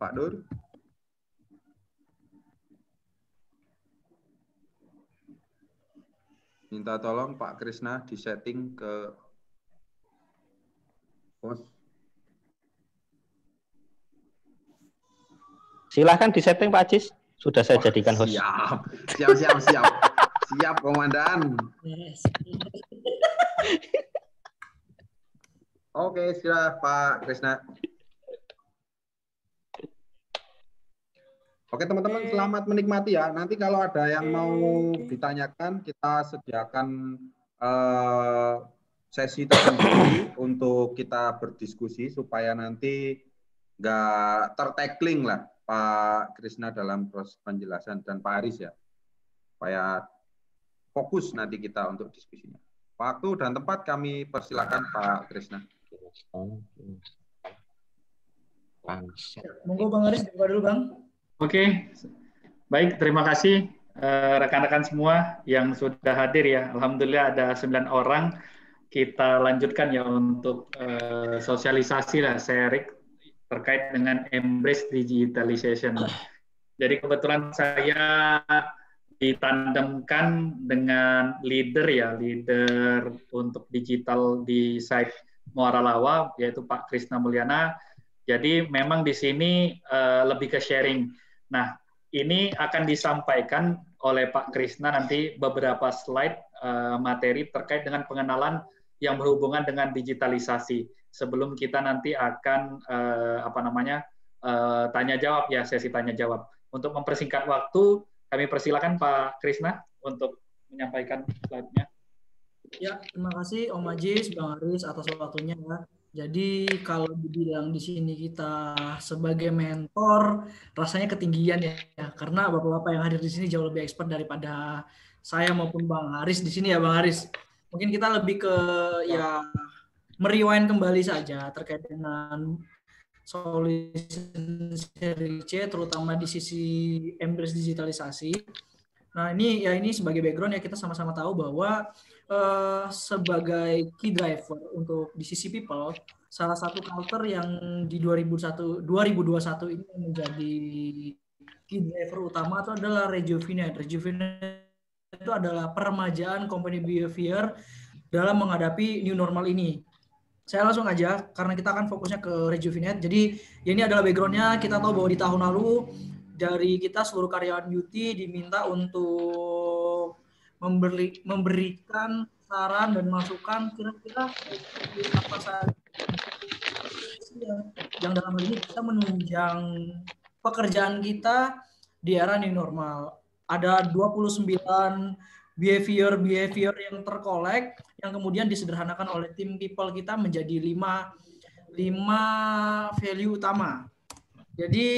Pak Nur. Minta tolong Pak Krisna disetting ke host. Silahkan disetting Pak Ajis. Sudah saya jadikan host. Siap, Komandan. Oke, silakan Pak Krisna. Oke, teman-teman, selamat menikmati ya. Nanti kalau ada yang mau ditanyakan, kita sediakan sesi tersendiri untuk kita berdiskusi supaya nanti nggak tertackling lah Pak Krisna dalam proses penjelasan dan Pak Aris ya, supaya fokus nanti kita untuk diskusinya. Waktu dan tempat kami persilakan Pak Krisna. Monggo Bang Aris, buka dulu Bang. Oke, baik, terima kasih rekan-rekan semua yang sudah hadir ya. Alhamdulillah ada 9 orang. Kita lanjutkan ya untuk sosialisasi lah, sharing terkait dengan embrace digitalization. Jadi kebetulan saya ditandemkan dengan leader untuk digital di site Muara Lawa, yaitu Pak Krisna Mulyana. Jadi memang di sini lebih ke sharing. Nah, ini akan disampaikan oleh Pak Krisna nanti beberapa slide materi terkait dengan pengenalan yang berhubungan dengan digitalisasi. Sebelum kita nanti akan tanya jawab ya, sesi tanya jawab. Untuk mempersingkat waktu, kami persilakan Pak Krisna untuk menyampaikan slide-nya. Ya, terima kasih Om Ajis, Bang Aris atas waktunya ya. Jadi kalau dibilang di sini kita sebagai mentor, rasanya ketinggian ya, karena bapak-bapak yang hadir di sini jauh lebih expert daripada saya maupun Bang Haris di sini ya Bang Haris. Mungkin kita lebih ke ya merewind kembali saja terkait dengan solution seri C, terutama di sisi embrace digitalisasi. Nah ini sebagai background ya, kita sama-sama tahu bahwa sebagai key driver untuk di sisi people, salah satu culture yang di 2021 ini menjadi key driver utama itu adalah rejuvenate. Rejuvenate itu adalah peremajaan company behavior dalam menghadapi new normal ini. Saya langsung aja, karena kita akan fokusnya ke rejuvenate. Jadi ya ini adalah backgroundnya. Kita tahu bahwa di tahun lalu dari kita seluruh karyawan UT diminta untuk memberikan saran dan masukan kira-kira apa saja yang dalam hal ini kita menunjang pekerjaan kita di era new normal. Ada 29 behavior yang terkolek yang kemudian disederhanakan oleh tim people kita menjadi 5 value utama. Jadi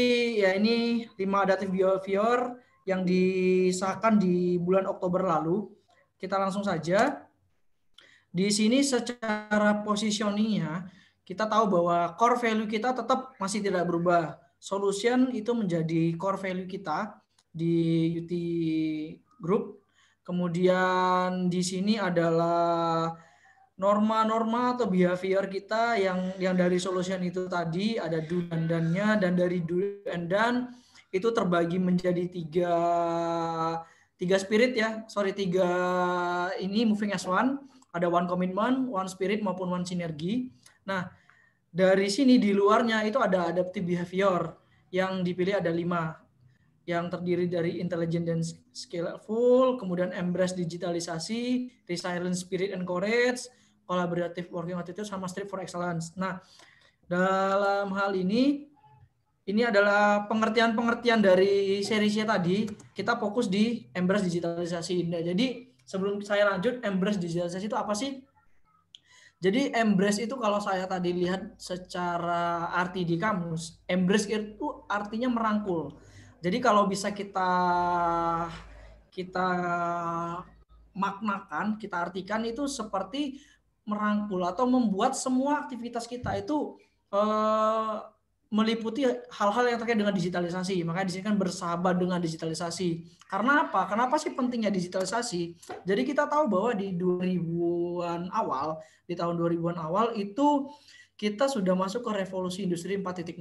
ya ini 5 adaptive behavior yang disahkan di bulan Oktober lalu. Kita langsung saja. Di sini secara positioningnya kita tahu bahwa core value kita tetap masih tidak berubah. Solution itu menjadi core value kita di UT Group. Kemudian di sini adalah norma-norma atau behavior kita yang dari solution itu tadi ada do and done-nya, dan dari do and done itu terbagi menjadi tiga spirit ya. Tiga ini moving as one. Ada one commitment, one spirit maupun one sinergi. Nah, dari sini di luarnya itu ada adaptive behavior yang dipilih ada 5 yang terdiri dari intelligent dan skillful, kemudian embrace digitalisasi, resilient spirit and courage, collaborative working attitude, sama strive for excellence. Nah, dalam hal ini adalah pengertian-pengertian dari seri C tadi, kita fokus di embrace digitalisasi. Nah, jadi sebelum saya lanjut, embrace digitalisasi itu apa sih? Jadi embrace itu kalau saya tadi lihat secara arti di kamus, embrace itu artinya merangkul. Jadi kalau bisa kita maknakan, kita artikan itu seperti merangkul atau membuat semua aktivitas kita itu meliputi hal-hal yang terkait dengan digitalisasi. Makanya di sini kan bersahabat dengan digitalisasi. Karena apa? Kenapa sih pentingnya digitalisasi? Jadi kita tahu bahwa di 2000-an awal, di tahun 2000-an awal itu kita sudah masuk ke revolusi industri 4.0.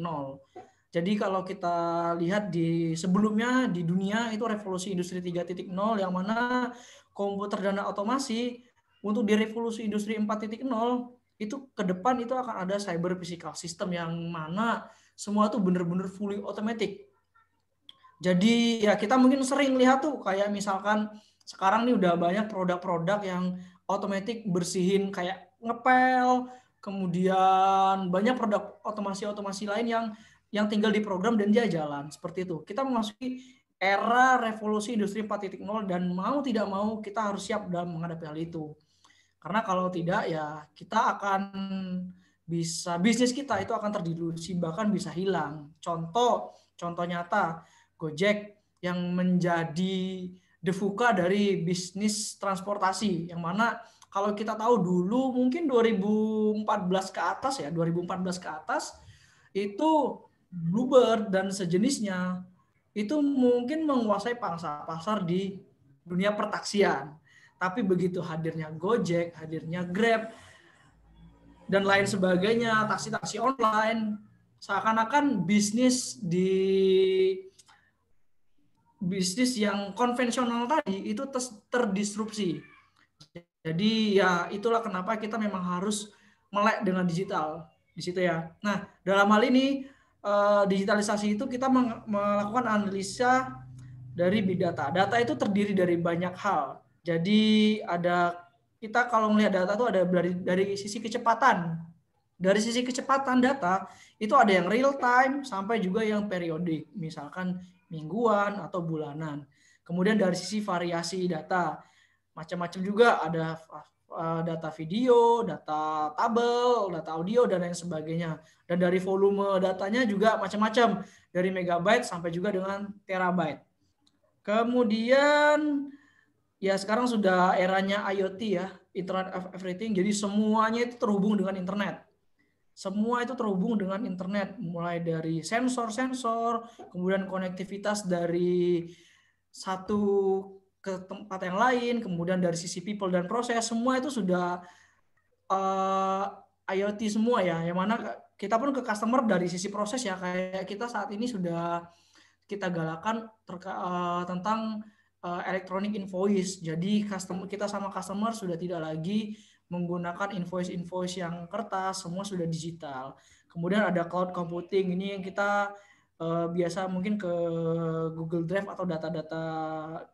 Jadi kalau kita lihat di sebelumnya di dunia itu revolusi industri 3.0 yang mana komputer dan otomasi, untuk di revolusi industri 4.0 itu ke depan itu akan ada cyber physical system yang mana semua itu benar-benar fully automatic. Jadi ya kita mungkin sering lihat tuh kayak misalkan sekarang nih udah banyak produk-produk yang otomatis bersihin kayak ngepel, kemudian banyak produk otomasi lain yang tinggal diprogram dan dia jalan seperti itu. Kita memasuki era revolusi industri 4.0 dan mau tidak mau kita harus siap dalam menghadapi hal itu. Karena kalau tidak ya kita akan bisa bisnis kita itu akan terdilusi bahkan bisa hilang. Contoh nyata Gojek yang menjadi defuka dari bisnis transportasi yang mana kalau kita tahu dulu mungkin 2014 ke atas ya, 2014 ke atas itu Bluebird dan sejenisnya itu mungkin menguasai pangsa pasar di dunia pertaksian. Tapi begitu hadirnya Gojek, hadirnya Grab dan lain sebagainya, taksi-taksi online, seakan-akan bisnis yang konvensional tadi itu terdisrupsi. Jadi ya itulah kenapa kita memang harus melek dengan digital di situ ya. Nah, dalam hal ini digitalisasi itu kita melakukan analisa dari big data. Data itu terdiri dari banyak hal. Jadi kita kalau melihat data itu ada dari sisi kecepatan. Dari sisi kecepatan data itu ada yang real time sampai juga yang periodik, misalkan mingguan atau bulanan. Kemudian dari sisi variasi data, macam-macam juga ada data video, data tabel, data audio, dan lain sebagainya. Dan dari volume datanya juga macam-macam, dari megabyte sampai juga dengan terabyte. Kemudian ya sekarang sudah eranya IoT ya, Internet of Everything, jadi semuanya itu terhubung dengan internet. Semua itu terhubung dengan internet, mulai dari sensor-sensor, kemudian konektivitas dari satu ke tempat yang lain, kemudian dari sisi people dan proses, semua itu sudah IoT semua ya, yang mana kita pun ke customer dari sisi proses ya, kayak kita saat ini sudah kita galakan tentang electronic invoice. Jadi kita sama customer sudah tidak lagi menggunakan invoice yang kertas, semua sudah digital. Kemudian ada cloud computing, ini yang kita biasa mungkin ke Google Drive atau data-data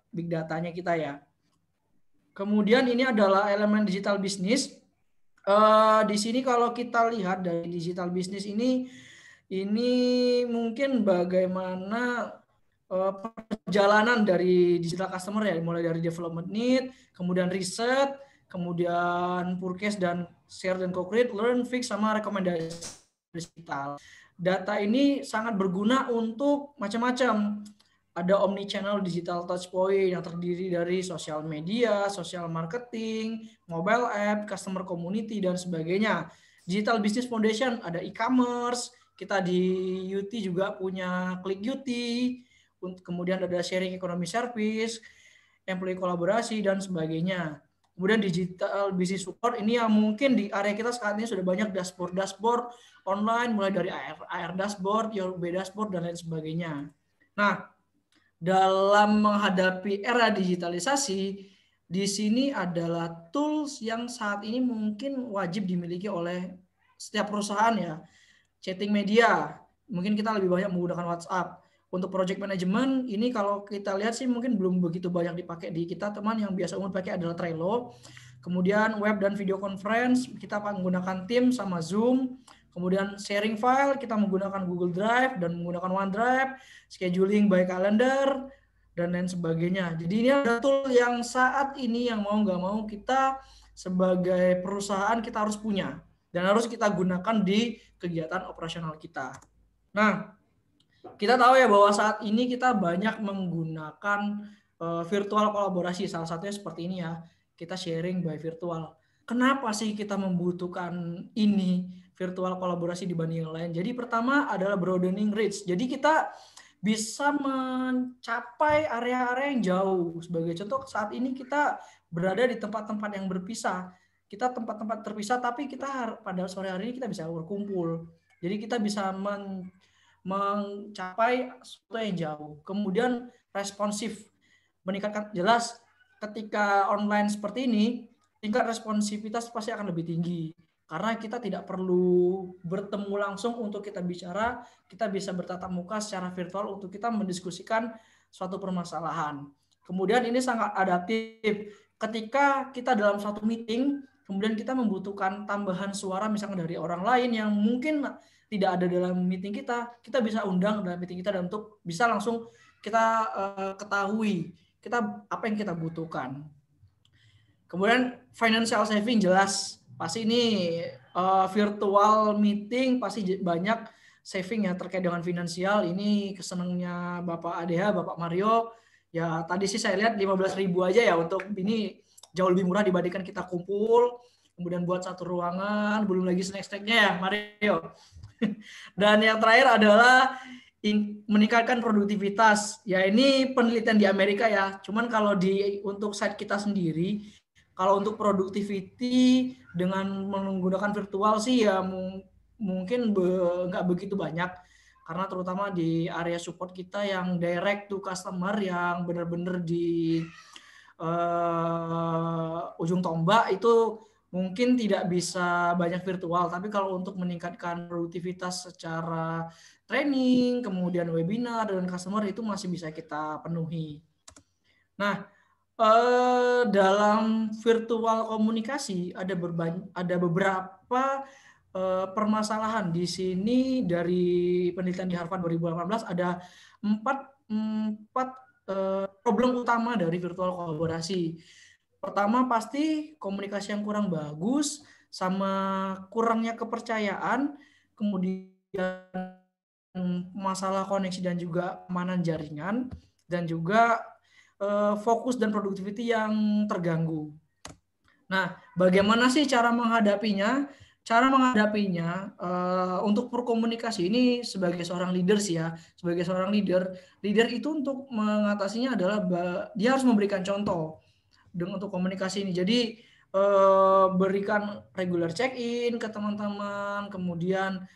big datanya kita ya. Kemudian ini adalah elemen digital business. Di sini kalau kita lihat dari digital business ini mungkin bagaimana perjalanan dari digital customer ya, mulai dari development need, kemudian riset, kemudian purchase dan share dan co-create, learn, fix, sama rekomendasi digital. Data ini sangat berguna untuk macam-macam. Ada omni-channel digital touchpoint yang terdiri dari sosial media, social marketing, mobile app, customer community, dan sebagainya. Digital Business Foundation, ada e-commerce, kita di UT juga punya Klik UT, kemudian ada sharing economy service, employee kolaborasi, dan sebagainya. Kemudian digital business support, ini yang mungkin di area kita saat ini sudah banyak dashboard online, mulai dari AR dashboard, YOB dashboard, dan lain sebagainya. Nah, dalam menghadapi era digitalisasi, di sini adalah tools yang saat ini mungkin wajib dimiliki oleh setiap perusahaan ya. Chatting media, mungkin kita lebih banyak menggunakan WhatsApp. Untuk project management, ini kalau kita lihat sih mungkin belum begitu banyak dipakai di kita, teman. Yang biasa umum pakai adalah Trello. Kemudian web dan video conference, kita menggunakan Teams sama Zoom. Kemudian sharing file, kita menggunakan Google Drive dan menggunakan OneDrive. Scheduling by calendar, dan lain sebagainya. Jadi ini ada tool yang saat ini yang mau nggak mau kita sebagai perusahaan kita harus punya. Dan harus kita gunakan di kegiatan operasional kita. Nah, kita tahu ya bahwa saat ini kita banyak menggunakan virtual kolaborasi. Salah satunya seperti ini ya, kita sharing by virtual. Kenapa sih kita membutuhkan ini, virtual kolaborasi dibanding yang lain? Jadi pertama adalah broadening reach. Jadi kita bisa mencapai area-area yang jauh. Sebagai contoh, saat ini kita berada di tempat-tempat yang berpisah. Kita tempat-tempat terpisah, tapi kita pada sore hari ini kita bisa berkumpul. Jadi kita bisa mencapai sesuatu yang jauh. Kemudian responsif, meningkatkan. Jelas ketika online seperti ini, tingkat responsivitas pasti akan lebih tinggi. Karena kita tidak perlu bertemu langsung untuk kita bicara, kita bisa bertatap muka secara virtual untuk kita mendiskusikan suatu permasalahan. Kemudian ini sangat adaptif. Ketika kita dalam suatu meeting, kemudian kita membutuhkan tambahan suara misalnya dari orang lain yang mungkin tidak ada dalam meeting kita bisa undang dalam meeting kita dan untuk bisa langsung kita ketahui apa yang kita butuhkan. Kemudian financial saving jelas. Pasti ini virtual meeting pasti banyak saving ya terkait dengan finansial. Ini kesenangnya Bapak ADH, Bapak Mario. Ya tadi sih saya lihat 15.000 aja ya untuk ini jauh lebih murah dibandingkan kita kumpul. Kemudian buat satu ruangan, belum lagi snack-snacknya ya Mario. Dan yang terakhir adalah meningkatkan produktivitas. Ya ini penelitian di Amerika ya. Cuman kalau untuk site kita sendiri, kalau untuk productivity dengan menggunakan virtual sih ya mungkin nggak begitu banyak. Karena terutama di area support kita yang direct to customer yang benar-benar di ujung tombak itu mungkin tidak bisa banyak virtual, tapi kalau untuk meningkatkan produktivitas secara training, kemudian webinar dengan customer itu masih bisa kita penuhi. Nah, dalam virtual komunikasi ada beberapa permasalahan. Di sini dari penelitian di Harvard 2018 ada empat problem utama dari virtual kolaborasi. Pertama pasti komunikasi yang kurang bagus, sama kurangnya kepercayaan, kemudian masalah koneksi dan juga keamanan jaringan, dan juga fokus dan productivity yang terganggu. Nah, bagaimana sih cara menghadapinya? Cara menghadapinya untuk berkomunikasi ini sebagai seorang leader sih ya, sebagai seorang leader itu untuk mengatasinya adalah dia harus memberikan contoh untuk komunikasi ini. Jadi berikan regular check-in ke teman-teman, kemudian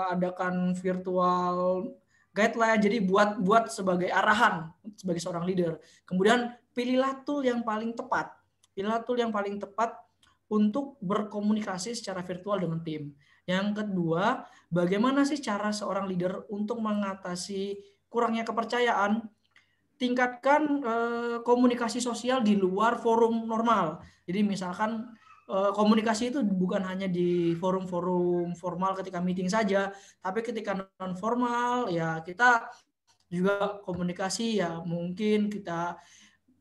adakan virtual guideline. Jadi buat sebagai arahan sebagai seorang leader. Kemudian pilihlah tool yang paling tepat. Pilihlah tool yang paling tepat untuk berkomunikasi secara virtual dengan tim. Yang kedua, bagaimana sih cara seorang leader untuk mengatasi kurangnya kepercayaan? Tingkatkan komunikasi sosial di luar forum normal. Jadi misalkan komunikasi itu bukan hanya di forum-forum formal ketika meeting saja, tapi ketika non formal ya kita juga komunikasi ya mungkin kita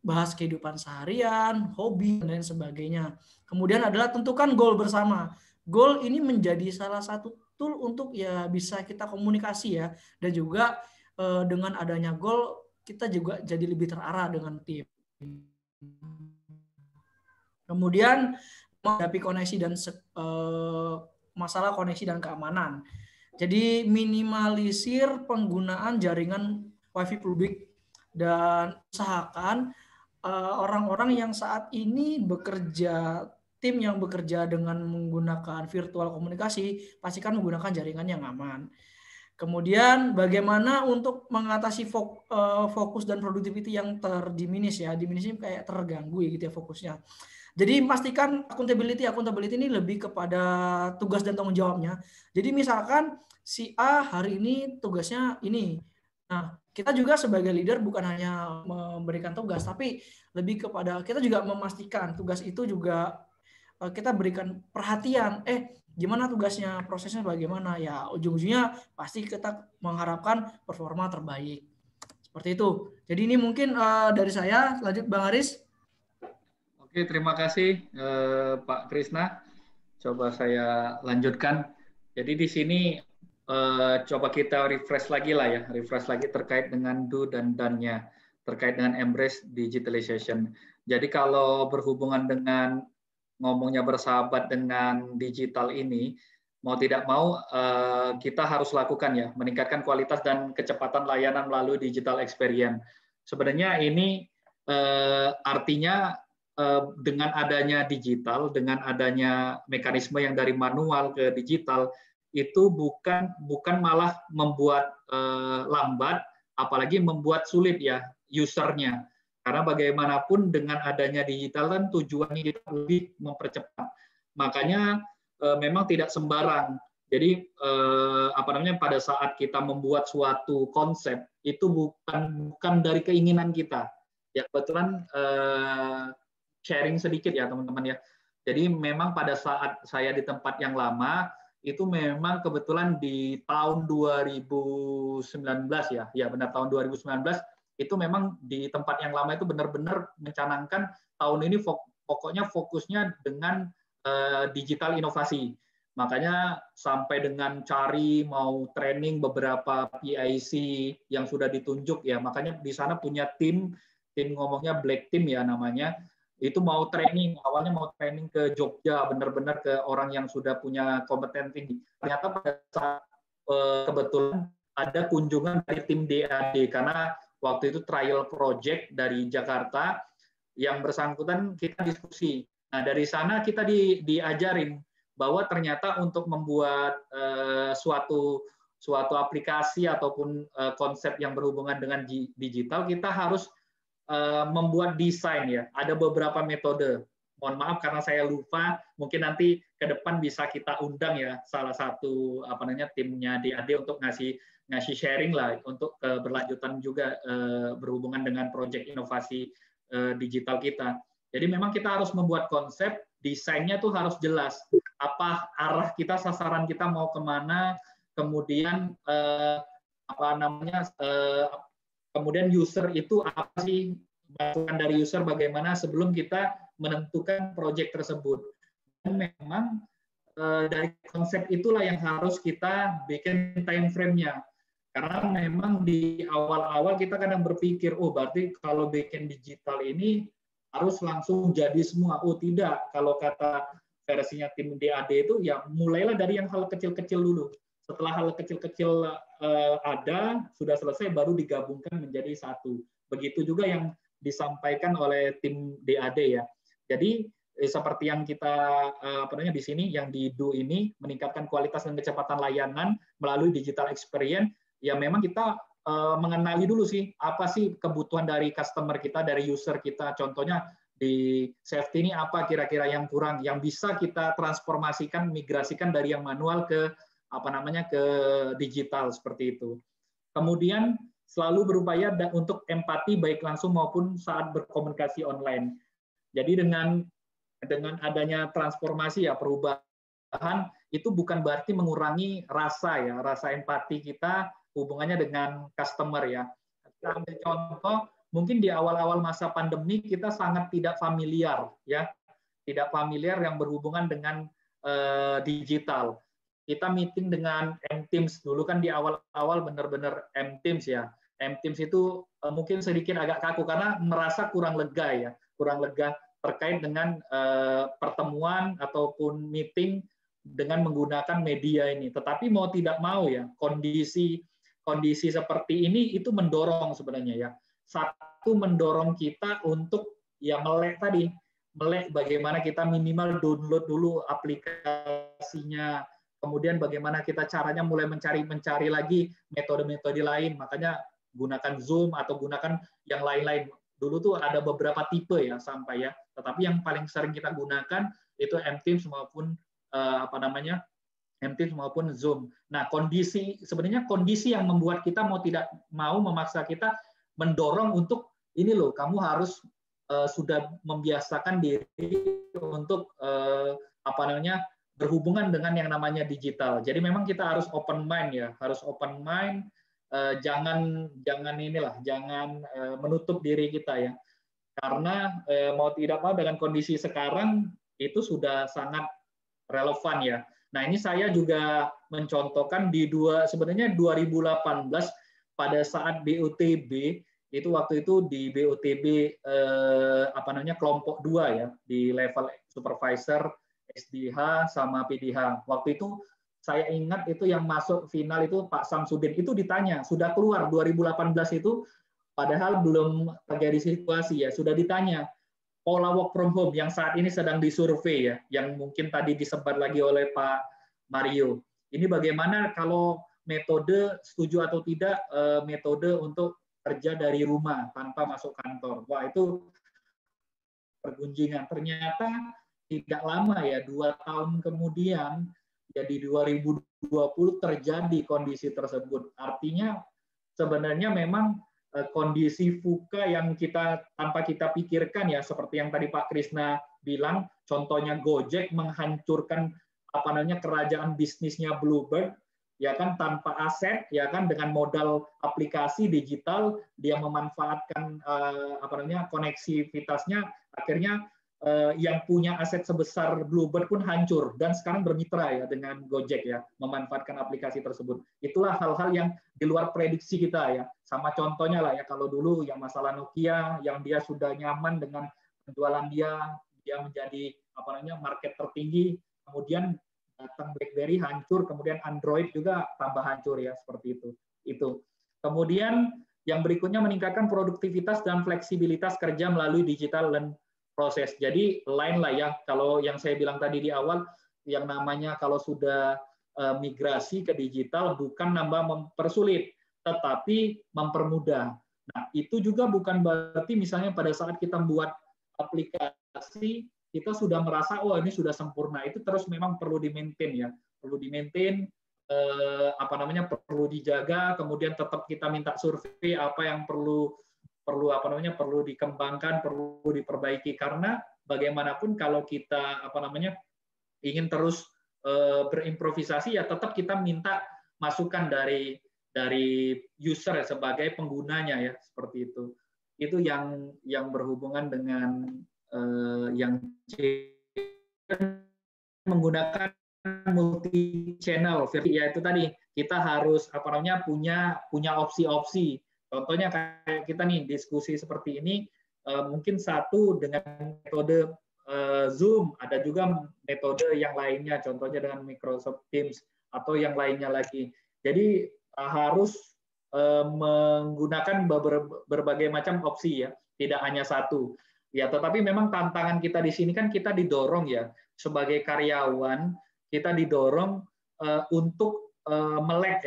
bahas kehidupan seharian, hobi dan lain sebagainya. Kemudian adalah tentukan goal bersama. Goal ini menjadi salah satu tool untuk ya bisa kita komunikasi ya, dan juga dengan adanya goal kita juga jadi lebih terarah dengan tim. Kemudian menghadapi koneksi dan masalah koneksi dan keamanan. Jadi minimalisir penggunaan jaringan WiFi publik dan usahakan orang-orang yang saat ini tim yang bekerja dengan menggunakan virtual komunikasi pastikan menggunakan jaringan yang aman. Kemudian bagaimana untuk mengatasi fokus dan productivity yang terdiminish ya, diminish kayak terganggu ya gitu ya fokusnya. Jadi pastikan accountability ini lebih kepada tugas dan tanggung jawabnya. Jadi misalkan si A hari ini tugasnya ini. Nah, kita juga sebagai leader bukan hanya memberikan tugas, tapi lebih kepada kita juga memastikan tugas itu juga kita berikan perhatian. Gimana tugasnya, prosesnya bagaimana? Ya ujung-ujungnya pasti kita mengharapkan performa terbaik. Seperti itu. Jadi ini mungkin dari saya. Lanjut Bang Aris. Oke, terima kasih Pak Krisna. Coba saya lanjutkan. Jadi di sini coba kita refresh lagi lah ya, refresh lagi terkait dengan do dan done-nya, terkait dengan embrace digitalization. Jadi kalau berhubungan dengan ngomongnya bersahabat dengan digital ini, mau tidak mau kita harus lakukan ya, meningkatkan kualitas dan kecepatan layanan melalui digital experience. Sebenarnya ini artinya dengan adanya digital, dengan adanya mekanisme yang dari manual ke digital, itu bukan malah membuat lambat, apalagi membuat sulit ya usernya. Karena bagaimanapun dengan adanya digital kan tujuannya kita lebih mempercepat. Makanya memang tidak sembarang. Jadi pada saat kita membuat suatu konsep itu bukan dari keinginan kita. Ya kebetulan sharing sedikit ya teman-teman ya. Jadi memang pada saat saya di tempat yang lama itu memang kebetulan di tahun 2019 ya benar tahun 2019 itu memang di tempat yang lama itu benar-benar mencanangkan tahun ini pokoknya fokusnya dengan digital inovasi. Makanya sampai dengan cari mau training beberapa PIC yang sudah ditunjuk ya. Makanya di sana punya tim ngomongnya Black Team ya namanya. Itu mau training, awalnya mau training ke Jogja, benar-benar ke orang yang sudah punya kompeten tinggi. Ternyata pada saat kebetulan ada kunjungan dari tim DAD karena waktu itu trial project dari Jakarta yang bersangkutan kita diskusi. Nah dari sana kita diajarin bahwa ternyata untuk membuat suatu aplikasi ataupun konsep yang berhubungan dengan digital kita harus membuat desain ya. Ada beberapa metode. Mohon maaf karena saya lupa. Mungkin nanti ke depan bisa kita undang ya salah satu timnya DAD untuk ngasih sharing lah untuk keberlanjutan juga berhubungan dengan proyek inovasi digital kita. Jadi memang kita harus membuat konsep, desainnya tuh harus jelas. Apa arah kita, sasaran kita mau kemana, kemudian kemudian user itu apa sih, masukan dari user bagaimana sebelum kita menentukan proyek tersebut. Dan memang dari konsep itulah yang harus kita bikin time frame-nya. Karena memang di awal-awal kita kadang berpikir, oh berarti kalau bikin digital ini harus langsung jadi semua. Oh tidak, kalau kata versinya tim DAD itu ya mulailah dari yang hal kecil-kecil dulu. Setelah hal kecil-kecil ada, sudah selesai, baru digabungkan menjadi satu. Begitu juga yang disampaikan oleh tim DAD ya. Jadi seperti yang kita di sini, yang di DO ini, meningkatkan kualitas dan kecepatan layanan melalui digital experience, ya memang kita mengenali dulu sih, apa sih kebutuhan dari customer kita, dari user kita. Contohnya di safety ini apa kira-kira yang kurang, yang bisa kita transformasikan, migrasikan dari yang manual ke ke digital seperti itu. Kemudian selalu berupaya untuk empati baik langsung maupun saat berkomunikasi online. Jadi dengan adanya transformasi ya perubahan itu bukan berarti mengurangi rasa empati kita hubungannya dengan customer ya. Kita ambil contoh, mungkin di awal-awal masa pandemi kita sangat tidak familiar ya, tidak familiar yang berhubungan dengan digital. Kita meeting dengan M-Teams dulu kan di awal-awal benar-benar M-Teams ya. M-Teams itu mungkin sedikit agak kaku karena merasa kurang lega terkait dengan pertemuan ataupun meeting dengan menggunakan media ini. Tetapi mau tidak mau ya, kondisi seperti ini itu mendorong sebenarnya ya. Satu, mendorong kita untuk ya melek bagaimana kita minimal download dulu aplikasinya, kemudian bagaimana kita caranya mulai mencari lagi metode-metode lain, makanya gunakan Zoom atau gunakan yang lain-lain. Dulu tuh ada beberapa tipe ya sampai ya, tetapi yang paling sering kita gunakan itu M-Teams maupun M-Teams maupun Zoom. Nah, sebenarnya kondisi yang membuat kita mau tidak mau memaksa kita mendorong untuk ini loh, kamu harus sudah membiasakan diri untuk berhubungan dengan yang namanya digital. Jadi memang kita harus open mind ya, jangan menutup diri kita ya. Karena mau tidak mau dengan kondisi sekarang itu sudah sangat relevan ya. Nah, ini saya juga mencontohkan sebenarnya 2018 pada saat BOTB itu waktu itu di BOTB kelompok 2 ya, di level supervisor, SDH sama PDH. Waktu itu saya ingat itu yang masuk final itu Pak Samsudin, itu ditanya, sudah keluar 2018 itu padahal belum terjadi situasi ya, sudah ditanya pola work from home yang saat ini sedang disurvei ya, yang mungkin tadi disebar lagi oleh Pak Mario. Ini bagaimana kalau metode, setuju atau tidak, metode untuk kerja dari rumah tanpa masuk kantor. Wah, itu pergunjingan. Ternyata tidak lama ya, 2 tahun kemudian, jadi 2020 terjadi kondisi tersebut. Artinya sebenarnya memang kondisi VUCA yang tanpa kita pikirkan ya, seperti yang tadi Pak Krisna bilang, contohnya Gojek menghancurkan kerajaan bisnisnya Bluebird, ya kan, tanpa aset, ya kan, dengan modal aplikasi digital dia memanfaatkan koneksivitasnya, akhirnya yang punya aset sebesar Bluebird pun hancur dan sekarang bermitra ya dengan Gojek ya, memanfaatkan aplikasi tersebut. Itulah hal-hal yang di luar prediksi kita ya. Sama contohnya lah ya, kalau dulu yang masalah Nokia yang dia sudah nyaman dengan penjualan dia menjadi market tertinggi, kemudian datang BlackBerry hancur, kemudian Android juga tambah hancur ya, seperti itu. Kemudian yang berikutnya meningkatkan produktivitas dan fleksibilitas kerja melalui digital dan proses. Jadi lain lah ya, kalau yang saya bilang tadi di awal, yang namanya kalau sudah migrasi ke digital bukan nambah mempersulit, tetapi mempermudah. Nah, itu juga bukan berarti misalnya pada saat kita membuat aplikasi kita sudah merasa ini sudah sempurna. Itu terus memang perlu di-maintain ya, perlu di-maintain, perlu dijaga, kemudian tetap kita minta survei apa yang perlu dikembangkan, perlu diperbaiki, karena bagaimanapun kalau kita ingin terus berimprovisasi ya tetap kita minta masukan dari user sebagai penggunanya ya, seperti itu. Itu yang berhubungan dengan yang menggunakan multi channel. Ya itu tadi, kita harus punya opsi-opsi. Contohnya kayak kita nih diskusi seperti ini, mungkin satu dengan metode Zoom, ada juga metode yang lainnya, contohnya dengan Microsoft Teams atau yang lainnya lagi. Jadi harus menggunakan berbagai macam opsi ya, tidak hanya satu. Ya, tetapi memang tantangan kita di sini kan kita didorong ya, sebagai karyawan kita didorong untuk melek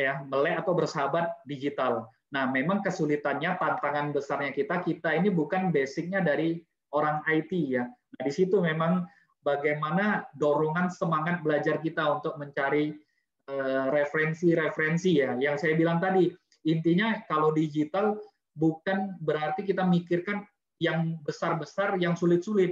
atau bersahabat digital. Nah, memang kesulitannya, tantangan besarnya kita ini bukan basicnya dari orang IT ya. Nah, di situ memang bagaimana dorongan semangat belajar kita untuk mencari referensi ya. Yang saya bilang tadi, intinya kalau digital bukan berarti kita mikirkan yang besar-besar, yang sulit-sulit,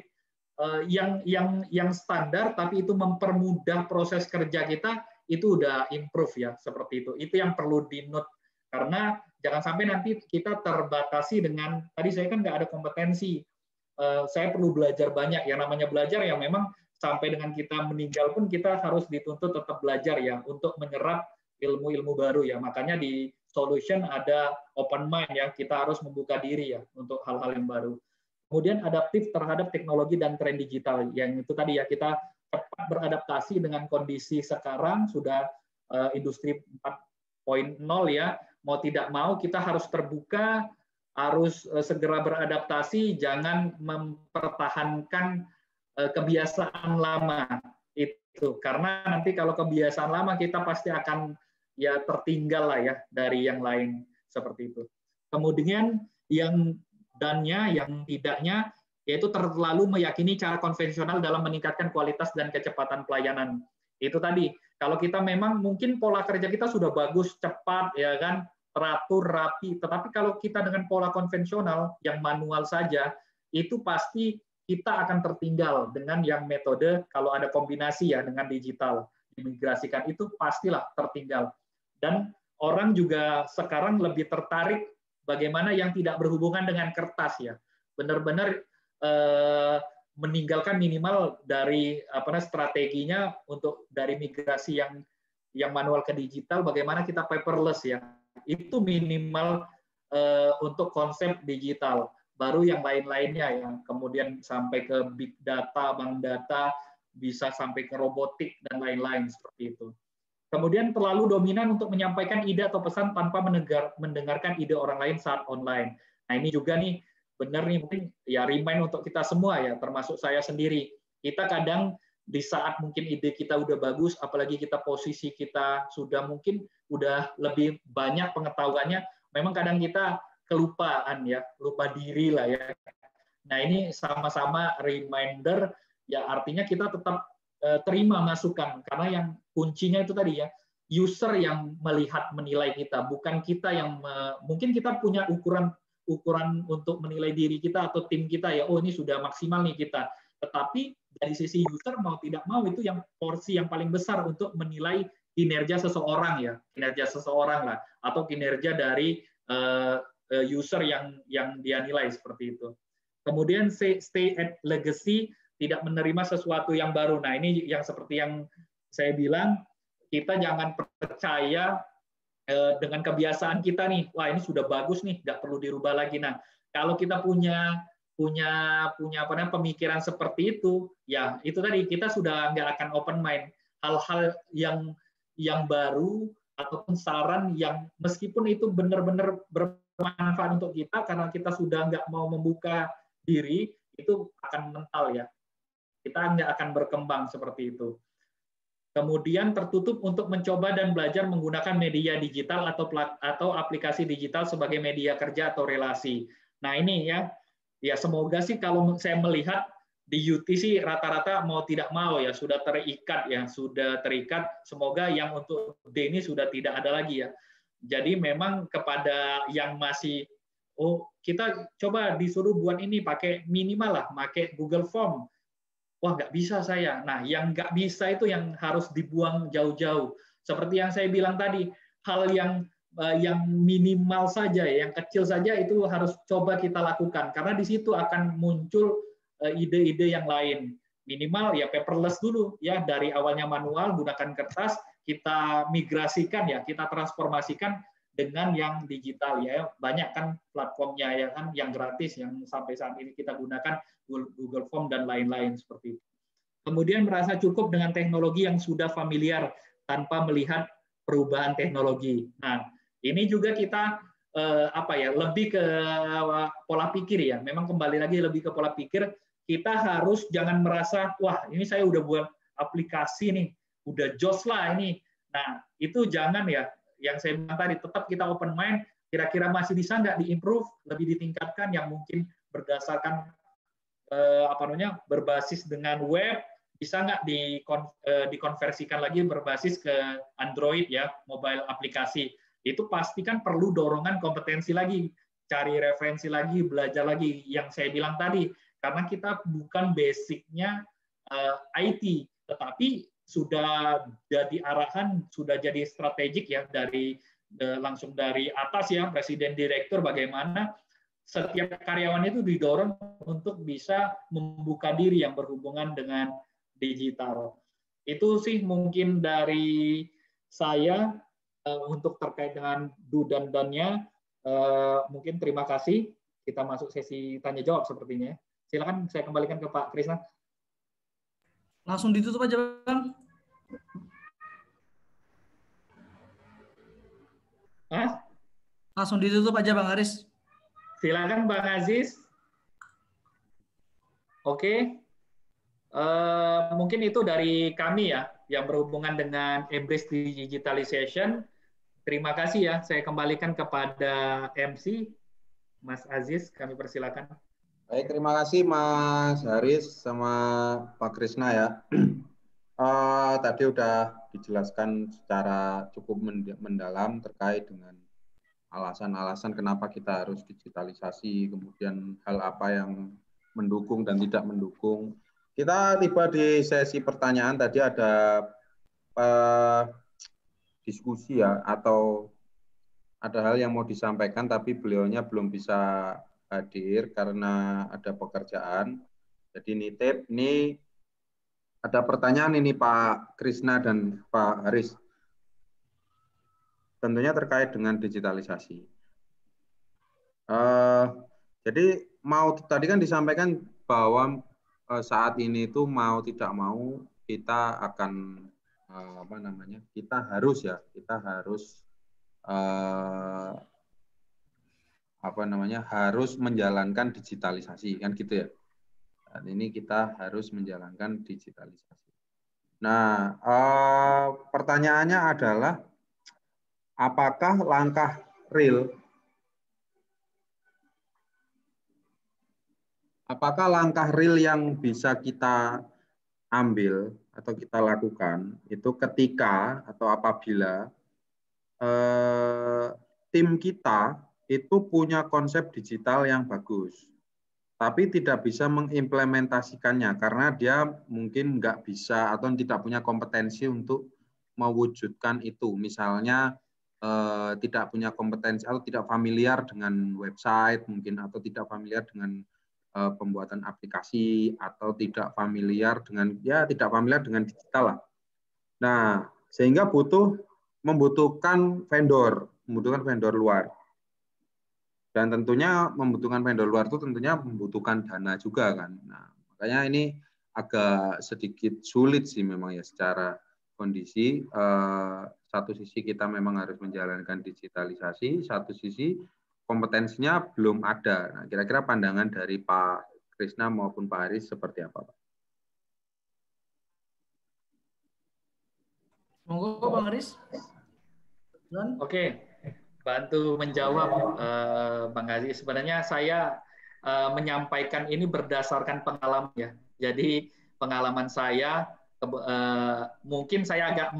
yang standar, tapi itu mempermudah proses kerja kita, itu udah improve ya, seperti itu. Itu yang perlu di-note, karena jangan sampai nanti kita terbatasi dengan, tadi saya kan nggak ada kompetensi, saya perlu belajar banyak, yang namanya belajar ya memang sampai dengan kita meninggal pun kita harus dituntut tetap belajar ya, untuk menyerap ilmu-ilmu baru ya, makanya di solution ada open mind ya, kita harus membuka diri ya untuk hal-hal yang baru. Kemudian adaptif terhadap teknologi dan tren digital, yang itu tadi ya, kita cepat beradaptasi dengan kondisi sekarang, sudah industri 4.0 ya, mau tidak mau kita harus terbuka, harus segera beradaptasi, jangan mempertahankan kebiasaan lama itu, karena nanti kalau kebiasaan lama kita pasti akan ya tertinggal lah ya dari yang lain, seperti itu. Kemudian yang tidaknya yaitu terlalu meyakini cara konvensional dalam meningkatkan kualitas dan kecepatan pelayanan. Itu tadi, kalau kita memang mungkin pola kerja kita sudah bagus, cepat ya kan, teratur, rapi, tetapi kalau kita dengan pola konvensional yang manual saja, itu pasti kita akan tertinggal dengan yang metode kalau ada kombinasi ya dengan digital, dimigrasikan, itu pastilah tertinggal. Dan orang juga sekarang lebih tertarik bagaimana yang tidak berhubungan dengan kertas ya, benar-benar meninggalkan minimal dari strateginya untuk dari migrasi yang manual ke digital, bagaimana kita paperless ya, itu minimal untuk konsep digital. Baru yang lain-lainnya ya, kemudian sampai ke big data, bank data, bisa sampai ke robotik dan lain-lain seperti itu. Kemudian terlalu dominan untuk menyampaikan ide atau pesan tanpa mendengarkan ide orang lain saat online. Nah ini juga nih, benar nih, mungkin ya remind untuk kita semua ya, termasuk saya sendiri. Kita kadang di saat mungkin ide kita udah bagus, apalagi kita posisi kita sudah mungkin udah lebih banyak pengetahuannya, memang kadang kita kelupaan ya, lupa diri lah ya. Nah ini sama-sama reminder, ya artinya kita tetap terima masukan, karena yang kuncinya itu tadi ya, user yang melihat menilai kita, bukan kita yang mungkin kita punya ukuran untuk menilai diri kita atau tim kita ya, oh ini sudah maksimal nih kita, tetapi dari sisi user mau tidak mau itu yang porsi yang paling besar untuk menilai kinerja seseorang ya, kinerja seseorang lah, atau kinerja dari user yang dia nilai seperti itu. Kemudian stay at legacy, tidak menerima sesuatu yang baru. Nah ini yang seperti yang saya bilang, kita jangan percaya dengan kebiasaan kita nih, wah ini sudah bagus nih, nggak perlu dirubah lagi. Nah kalau kita punya apa namanya pemikiran seperti itu, ya itu tadi kita sudah nggak akan open mind. Hal-hal yang baru ataupun saran yang meskipun itu benar-benar bermanfaat untuk kita, karena kita sudah nggak mau membuka diri, itu akan mental ya. Kita nggak akan berkembang seperti itu. Kemudian tertutup untuk mencoba dan belajar menggunakan media digital atau aplikasi digital sebagai media kerja atau relasi. Nah ini ya semoga sih kalau saya melihat di UT sih rata-rata mau tidak mau ya sudah terikat ya, sudah terikat. Semoga yang untuk D ini sudah tidak ada lagi ya. Jadi memang kepada yang masih kita coba disuruh buat ini pakai minimal lah, pakai Google Form. Wah nggak bisa saya. Nah yang nggak bisa itu yang harus dibuang jauh-jauh. Seperti yang saya bilang tadi, hal yang minimal saja, yang kecil saja itu harus coba kita lakukan. Karena di situ akan muncul ide-ide yang lain. Minimal ya paperless dulu ya, dari awalnya manual gunakan kertas, kita migrasikan ya, kita transformasikan dengan yang digital ya. Banyak kan platformnya ya kan, yang gratis yang sampai saat ini kita gunakan, Google Form dan lain-lain seperti itu. Kemudian merasa cukup dengan teknologi yang sudah familiar tanpa melihat perubahan teknologi. Nah, ini juga kita lebih ke pola pikir ya. Memang kembali lagi lebih ke pola pikir. Kita harus jangan merasa wah ini saya udah buat aplikasi nih, udah jos lah ini. Nah, itu jangan ya. Yang saya bilang tadi, tetap kita open mind. Kira-kira masih bisa nggak diimprove, lebih ditingkatkan yang mungkin berdasarkan berbasis dengan web, bisa nggak dikonversikan lagi berbasis ke Android ya, mobile aplikasi. Itu pasti kan perlu dorongan kompetensi lagi, cari referensi lagi, belajar lagi yang saya bilang tadi, karena kita bukan basicnya IT, tetapi sudah jadi arahan, sudah jadi strategik ya langsung dari atas ya, presiden direktur bagaimana setiap karyawan itu didorong untuk bisa membuka diri yang berhubungan dengan digital. Itu sih mungkin dari saya untuk terkait dengan do dan don't-nya. Mungkin terima kasih. Kita masuk sesi tanya jawab sepertinya. Silakan saya kembalikan ke Pak Krisna. Langsung ditutup aja, Bang. Langsung ditutup aja, Bang Haris. Silakan Bang Aziz. Oke. Mungkin itu dari kami ya, yang berhubungan dengan Embrace Digitalization. Terima kasih ya, saya kembalikan kepada MC, Mas Aziz, kami persilakan. Baik, terima kasih Mas Haris sama Pak Krisna ya. Tadi udah dijelaskan secara cukup mendalam terkait dengan alasan-alasan kenapa kita harus digitalisasi, kemudian hal apa yang mendukung dan tidak mendukung. Kita tiba di sesi pertanyaan, tadi ada diskusi ya, atau ada hal yang mau disampaikan tapi beliaunya belum bisa hadir karena ada pekerjaan. Jadi nitip, ini ada pertanyaan ini Pak Krisna dan Pak Haris. Tentunya terkait dengan digitalisasi. Jadi tadi kan disampaikan bahwa saat ini itu mau tidak mau kita akan kita harus harus menjalankan digitalisasi kan gitu ya. Dan ini kita harus menjalankan digitalisasi. Nah, pertanyaannya adalah apakah langkah real yang bisa kita ambil atau kita lakukan itu ketika atau apabila tim kita itu punya konsep digital yang bagus, tapi tidak bisa mengimplementasikannya karena dia mungkin nggak bisa atau tidak punya kompetensi untuk mewujudkan itu. Misalnya tidak punya kompetensi atau tidak familiar dengan website mungkin, atau tidak familiar dengan pembuatan aplikasi, atau tidak familiar dengan digital lah. Nah, sehingga membutuhkan vendor luar. Dan tentunya membutuhkan vendor luar itu tentunya membutuhkan dana juga kan. Nah, makanya ini agak sedikit sulit sih memang ya secara kondisi. Satu sisi kita memang harus menjalankan digitalisasi, satu sisi kompetensinya belum ada. Nah, kira-kira pandangan dari Pak Krisna maupun Pak Haris seperti apa, Pak? Monggo, Bang Haris. Oke, bantu menjawab Bang Haris. Sebenarnya saya menyampaikan ini berdasarkan pengalaman ya. Jadi pengalaman saya mungkin saya agak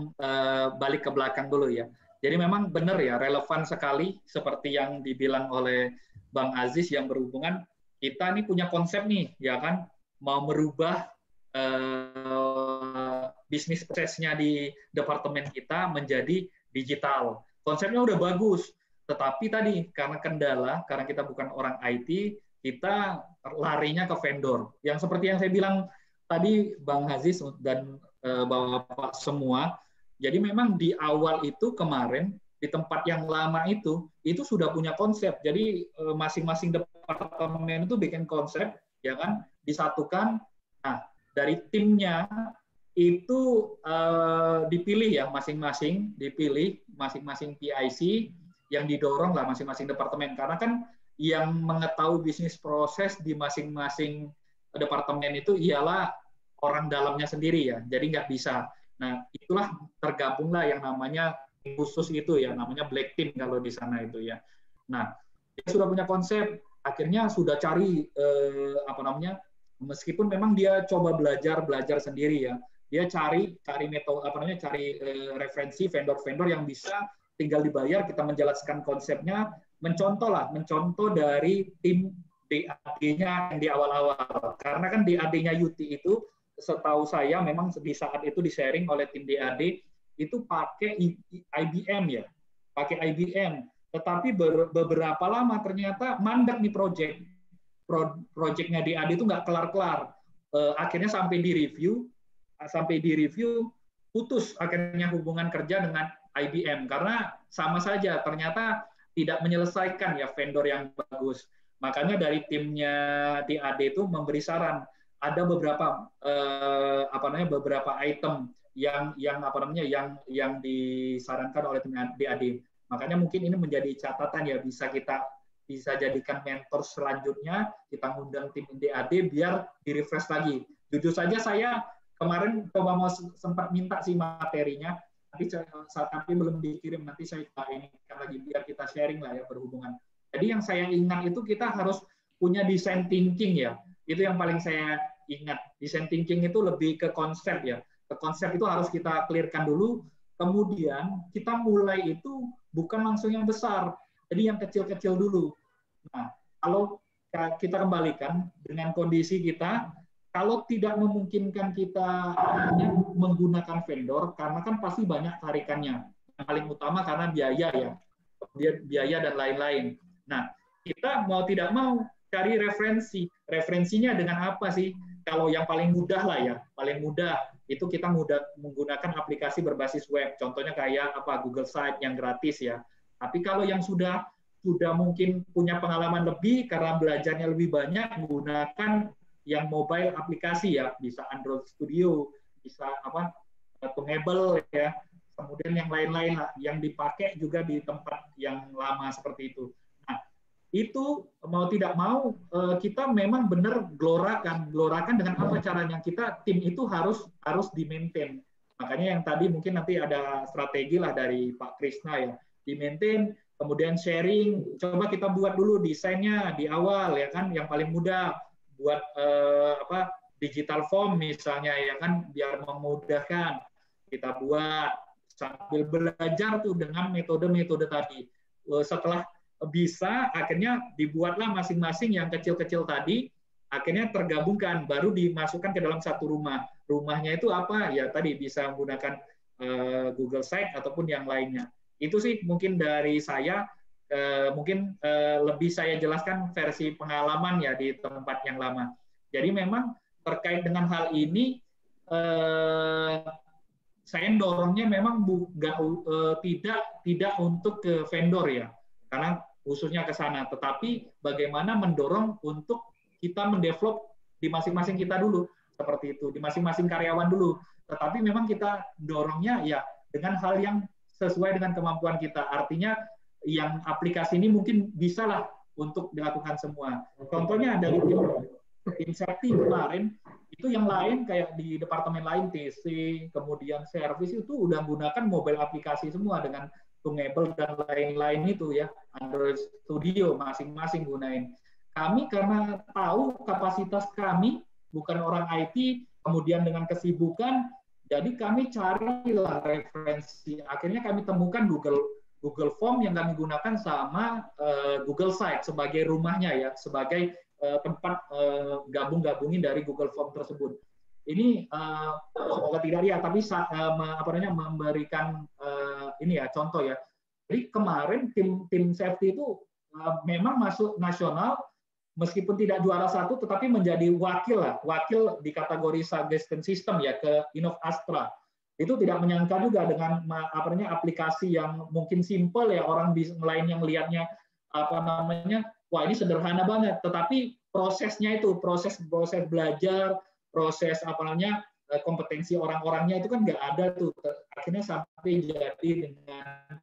balik ke belakang dulu ya. Jadi memang benar ya, relevan sekali seperti yang dibilang oleh Bang Aziz yang berhubungan, kita nih punya konsep nih, ya kan, mau merubah bisnis prosesnya di departemen kita menjadi digital. Konsepnya udah bagus, tetapi tadi karena kendala, karena kita bukan orang IT, kita larinya ke vendor. Yang seperti yang saya bilang tadi, Bang Aziz dan Bapak semua, jadi memang di awal itu kemarin di tempat yang lama itu sudah punya konsep. Jadi masing-masing departemen itu bikin konsep, ya kan, disatukan. Nah, dari timnya itu dipilih ya masing-masing PIC yang didorong lah masing-masing departemen. Karena kan yang mengetahui bisnis proses di masing-masing departemen itu ialah orang dalamnya sendiri ya. Jadi nggak bisa. Nah, itulah tergabunglah yang namanya khusus itu ya, namanya black team kalau di sana itu ya. Nah, dia sudah punya konsep, akhirnya sudah cari meskipun memang dia coba belajar sendiri ya. Dia cari metode cari referensi vendor-vendor yang bisa tinggal dibayar, kita menjelaskan konsepnya, mencontoh dari tim DAD-nya yang di awal-awal. Karena kan DAD-nya UT itu setahu saya memang di saat itu di-sharing oleh tim DAD itu pakai IBM ya, pakai IBM. Tetapi beberapa lama ternyata mandek nih project-nya DAD itu nggak kelar-kelar. Akhirnya sampai di review putus akhirnya hubungan kerja dengan IBM karena sama saja ternyata tidak menyelesaikan ya vendor yang bagus. Makanya dari timnya DAD itu memberi saran, ada beberapa beberapa item yang disarankan oleh tim DAD. Makanya mungkin ini menjadi catatan ya, bisa jadikan mentor selanjutnya, kita ngundang tim DAD biar di-refresh lagi. Jujur saja saya kemarin coba mau sempat minta sih materinya, tapi belum dikirim, nanti saya ini lagi biar kita sharing lah ya berhubungan. Jadi yang saya ingat itu kita harus punya design thinking ya. Itu yang paling saya ingat. Design thinking itu lebih ke konsep ya. Ke konsep itu harus kita clearkan dulu. Kemudian kita mulai itu bukan langsung yang besar. Jadi yang kecil-kecil dulu. Nah, kalau kita kembalikan dengan kondisi kita, kalau tidak memungkinkan kita menggunakan vendor, karena kan pasti banyak tarikannya. Yang paling utama karena biaya ya. Biaya dan lain-lain. Nah, kita mau tidak mau cari referensinya dengan apa sih? Kalau yang paling mudah lah ya, paling mudah itu kita menggunakan aplikasi berbasis web, contohnya kayak Google Site yang gratis ya. Tapi kalau yang sudah mungkin punya pengalaman lebih karena belajarnya lebih banyak, menggunakan yang mobile aplikasi ya, bisa Android Studio, bisa Pengable ya, kemudian yang lain-lain lah, yang dipakai juga di tempat yang lama seperti itu. Itu mau tidak mau kita memang benar gelorakan dengan apa caranya, kita tim itu harus di-maintain. Makanya yang tadi mungkin nanti ada strategi lah dari Pak Krisna ya, di maintain, kemudian sharing. Coba kita buat dulu desainnya di awal ya kan, yang paling mudah buat digital form misalnya ya kan, biar memudahkan. Kita buat sambil belajar tuh dengan metode-metode tadi. Setelah bisa, akhirnya dibuatlah masing-masing yang kecil-kecil tadi, akhirnya tergabungkan, baru dimasukkan ke dalam satu rumah. Rumahnya itu apa? Ya tadi bisa menggunakan Google Site ataupun yang lainnya. Itu sih mungkin dari saya, mungkin lebih saya jelaskan versi pengalaman ya di tempat yang lama. Jadi memang terkait dengan hal ini, saya dorongnya memang tidak untuk ke vendor ya, karena khususnya ke sana, tetapi bagaimana mendorong untuk kita mendevelop di masing-masing kita dulu, seperti itu, di masing-masing karyawan dulu. Tetapi memang kita dorongnya ya dengan hal yang sesuai dengan kemampuan kita. Artinya yang aplikasi ini mungkin bisalah untuk dilakukan semua. Contohnya dari tim safety kemarin, itu yang lain kayak di departemen lain, TC, kemudian service itu udah menggunakan mobile aplikasi semua dengan Tunable dan lain-lain itu ya, Android Studio masing-masing gunain. Kami karena tahu kapasitas kami bukan orang IT, kemudian dengan kesibukan, jadi kami carilah referensi. Akhirnya kami temukan Google Form yang kami gunakan sama Google Site sebagai rumahnya ya, sebagai tempat gabung-gabungin dari Google Form tersebut. Ini semoga tidak lihat, tapi memberikan ini ya contoh ya. Jadi kemarin tim safety itu memang masuk nasional, meskipun tidak juara satu, tetapi menjadi wakil di kategori suggestion system ya ke Innov Astra. Itu tidak menyangka juga dengan aplikasi yang mungkin simple ya, orang lain yang lihatnya wah ini sederhana banget, tetapi prosesnya itu proses belajar, proses kompetensi orang-orangnya itu kan nggak ada tuh, akhirnya sampai jadi dengan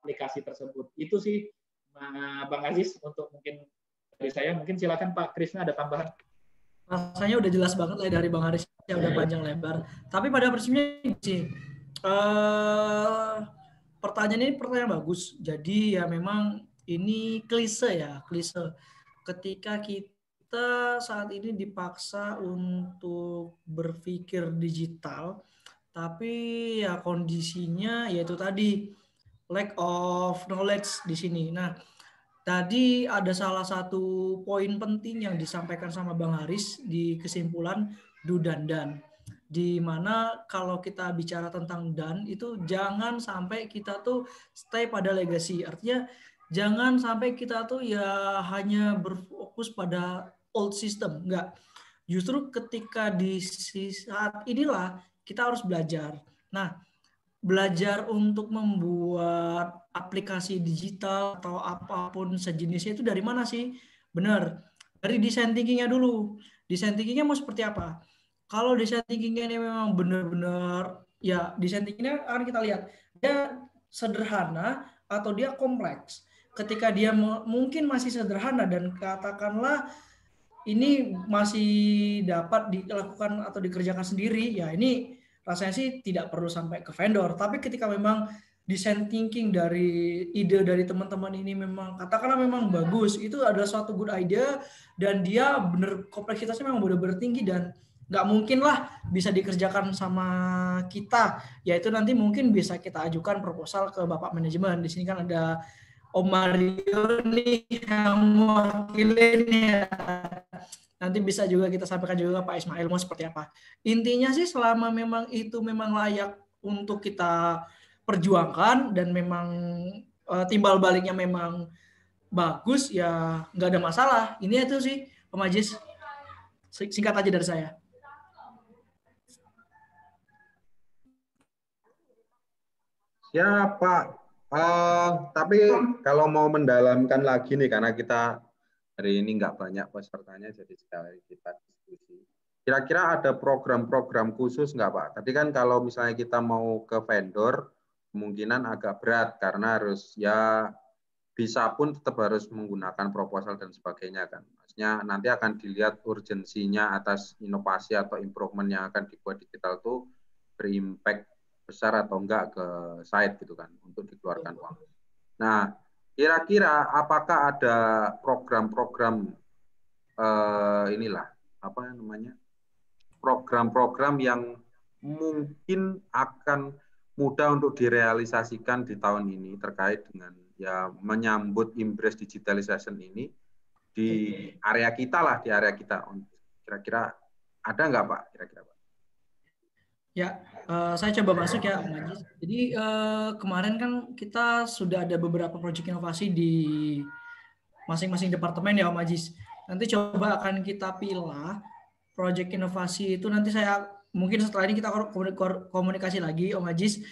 aplikasi tersebut. Itu sih Bang Aziz untuk mungkin dari saya. Mungkin silakan Pak Krisna ada tambahan. Rasanya udah jelas banget lah dari Bang Haris, ya udah panjang lebar. Tapi pada prinsipnya sih pertanyaan ini pertanyaan bagus. Jadi ya memang ini klise ya, klise. Ketika kita saat ini dipaksa untuk berpikir digital, tapi ya kondisinya yaitu tadi lack of knowledge di sini. Nah, tadi ada salah satu poin penting yang disampaikan sama Bang Haris di kesimpulan do dan dan. Di mana kalau kita bicara tentang dan itu jangan sampai kita tuh stay pada legacy. Artinya jangan sampai kita tuh ya hanya berfokus pada old system. Enggak. Justru ketika di saat inilah kita harus belajar. Nah, belajar untuk membuat aplikasi digital atau apapun sejenisnya itu dari mana sih? Benar, dari design thinking-nya dulu. Design thinking-nya mau seperti apa? Kalau design thinking-nya ini memang benar-benar, ya design thinking-nya akan kita lihat. Dia sederhana atau dia kompleks. Ketika dia mungkin masih sederhana dan katakanlah ini masih dapat dilakukan atau dikerjakan sendiri, ya ini rasanya sih tidak perlu sampai ke vendor. Tapi ketika memang design thinking dari ide dari teman-teman ini memang katakanlah memang bagus, itu adalah suatu good idea dan dia benar kompleksitasnya memang benar-benar tinggi dan nggak mungkin lah bisa dikerjakan sama kita. Yaitu nanti mungkin bisa kita ajukan proposal ke Bapak Manajemen. Di sini kan ada Om Mario nih yang mewakilin ya. Nanti bisa juga kita sampaikan juga Pak Ismail mau seperti apa. Intinya sih selama memang itu memang layak untuk kita perjuangkan dan memang timbal baliknya memang bagus ya nggak ada masalah. Ini itu sih Pak Majis. Singkat aja dari saya. Ya Pak. Tapi kalau mau mendalamkan lagi nih karena kita hari ini nggak banyak pesertanya, jadi sekali kita diskusi. Kira-kira ada program-program khusus nggak Pak? Tadi kan kalau misalnya kita mau ke vendor, kemungkinan agak berat karena harus ya bisa pun tetap harus menggunakan proposal dan sebagainya kan. Maksudnya nanti akan dilihat urgensinya atas inovasi atau improvement yang akan dibuat digital itu berimpact besar atau enggak ke site gitu kan untuk dikeluarkan uang. Nah, kira-kira apakah ada program-program inilah apa namanya program-program yang mungkin akan mudah untuk direalisasikan di tahun ini terkait dengan ya menyambut Imbres Digitalization ini di area kita lah, di area kita. Kira-kira ada nggak Pak? Kira-kira Pak? Ya, saya coba masuk ya, Om Ajis. Jadi kemarin kan kita sudah ada beberapa proyek inovasi di masing-masing departemen ya, Om Ajis. Nanti coba akan kita pilih proyek inovasi itu, nanti saya mungkin setelah ini kita komunikasi lagi, Om Ajis.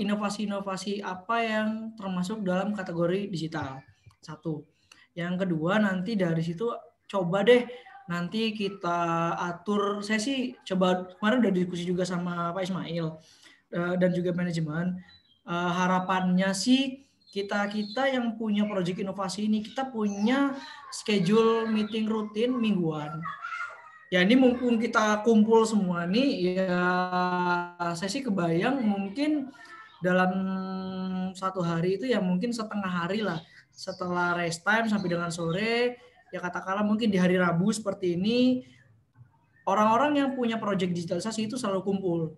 Inovasi-inovasi apa yang termasuk dalam kategori digital. Satu. Yang kedua, nanti dari situ coba deh nanti kita atur. Saya sih coba kemarin udah diskusi juga sama Pak Ismail dan juga manajemen. Harapannya sih kita yang punya proyek inovasi ini, kita punya schedule meeting rutin mingguan. Ya ini mumpung kita kumpul semua nih, ya saya sih kebayang mungkin dalam satu hari itu ya mungkin setengah hari lah, setelah rest time sampai dengan sore, ya katakanlah mungkin di hari Rabu seperti ini, orang-orang yang punya proyek digitalisasi itu selalu kumpul.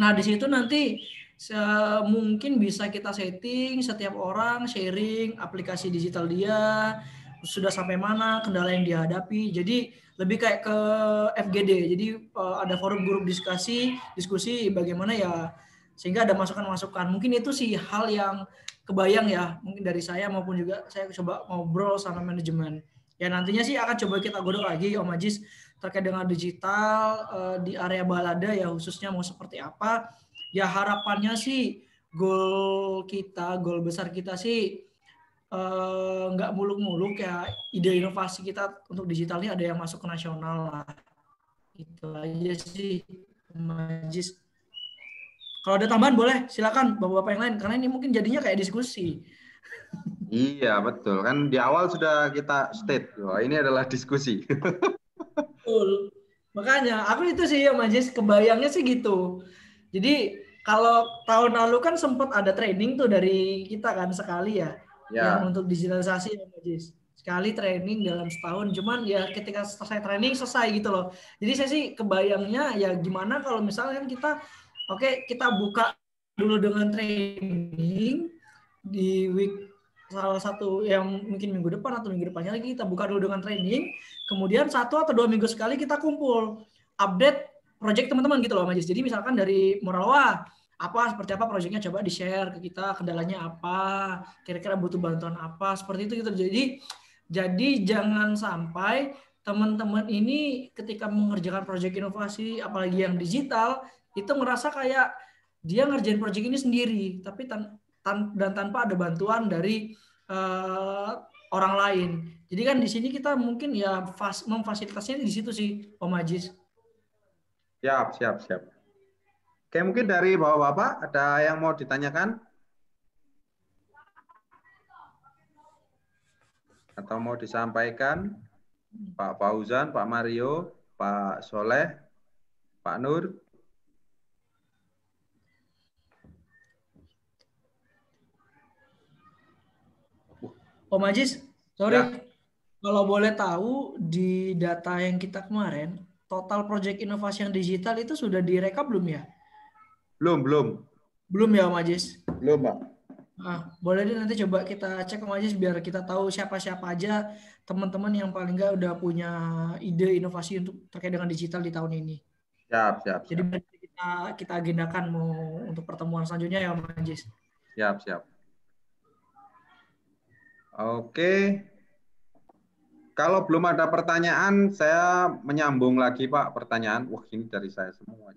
Nah di situ nanti mungkin bisa kita setting setiap orang sharing aplikasi digital dia, sudah sampai mana, kendala yang dihadapi. Jadi lebih kayak ke FGD. Jadi ada forum grup diskusi bagaimana ya, sehingga ada masukan-masukan. Mungkin itu sih hal yang kebayang ya, mungkin dari saya maupun juga saya coba ngobrol sama manajemen. Ya nantinya sih akan coba kita godok lagi Om Ajis terkait dengan digital di area balada ya, khususnya mau seperti apa. Ya harapannya sih goal besar kita sih nggak muluk-muluk ya, ide inovasi kita untuk digital ini ada yang masuk ke nasional lah. Itu aja sih, Majis. Kalau ada tambahan boleh, silakan bapak-bapak yang lain, karena ini mungkin jadinya kayak diskusi. Iya betul, kan di awal sudah kita state bahwa ini adalah diskusi. Betul. Makanya aku itu sih ya Majis, kebayangnya sih gitu. Jadi kalau tahun lalu kan sempat ada training tuh dari kita kan sekali ya. Yang untuk digitalisasi ya Majis. Sekali training dalam setahun, cuman ya ketika selesai training selesai gitu loh. Jadi saya sih kebayangnya ya gimana kalau misalnya kita kita buka dulu dengan training di week salah satu yang mungkin minggu depan atau minggu depannya lagi kita buka dulu dengan training, kemudian 1 atau 2 minggu sekali kita kumpul update project teman-teman gitu loh Majis. Jadi misalkan dari Morawa seperti apa proyeknya, coba di-share ke kita, kendalanya apa, kira-kira butuh bantuan apa, seperti itu gitu. Jadi jangan sampai teman-teman ini ketika mengerjakan proyek inovasi apalagi yang digital itu ngerasa kayak dia ngerjain proyek ini sendiri tapi dan tanpa ada bantuan dari orang lain. Jadi kan di sini kita mungkin ya memfasilitasinya di situ sih, Om Ajis. Siap. Oke, mungkin dari bapak-bapak ada yang mau ditanyakan? Atau mau disampaikan? Pak Fauzan, Pak Mario, Pak Soleh, Pak Nur? Om Ajis, sorry. Ya. Kalau boleh tahu di data yang kita kemarin, total proyek inovasi yang digital itu sudah direkap belum ya? Belum. Belum ya Om Ajis? Belum, Pak. Nah, boleh deh nanti coba kita cek Om Ajis biar kita tahu siapa-siapa aja teman-teman yang paling nggak udah punya ide inovasi untuk terkait dengan digital di tahun ini. Siap. Jadi kita agendakan mau untuk pertemuan selanjutnya ya Om Ajis. Siap. Oke. Kalau belum ada pertanyaan, saya menyambung lagi Pak pertanyaan. Wah, ini dari saya semua.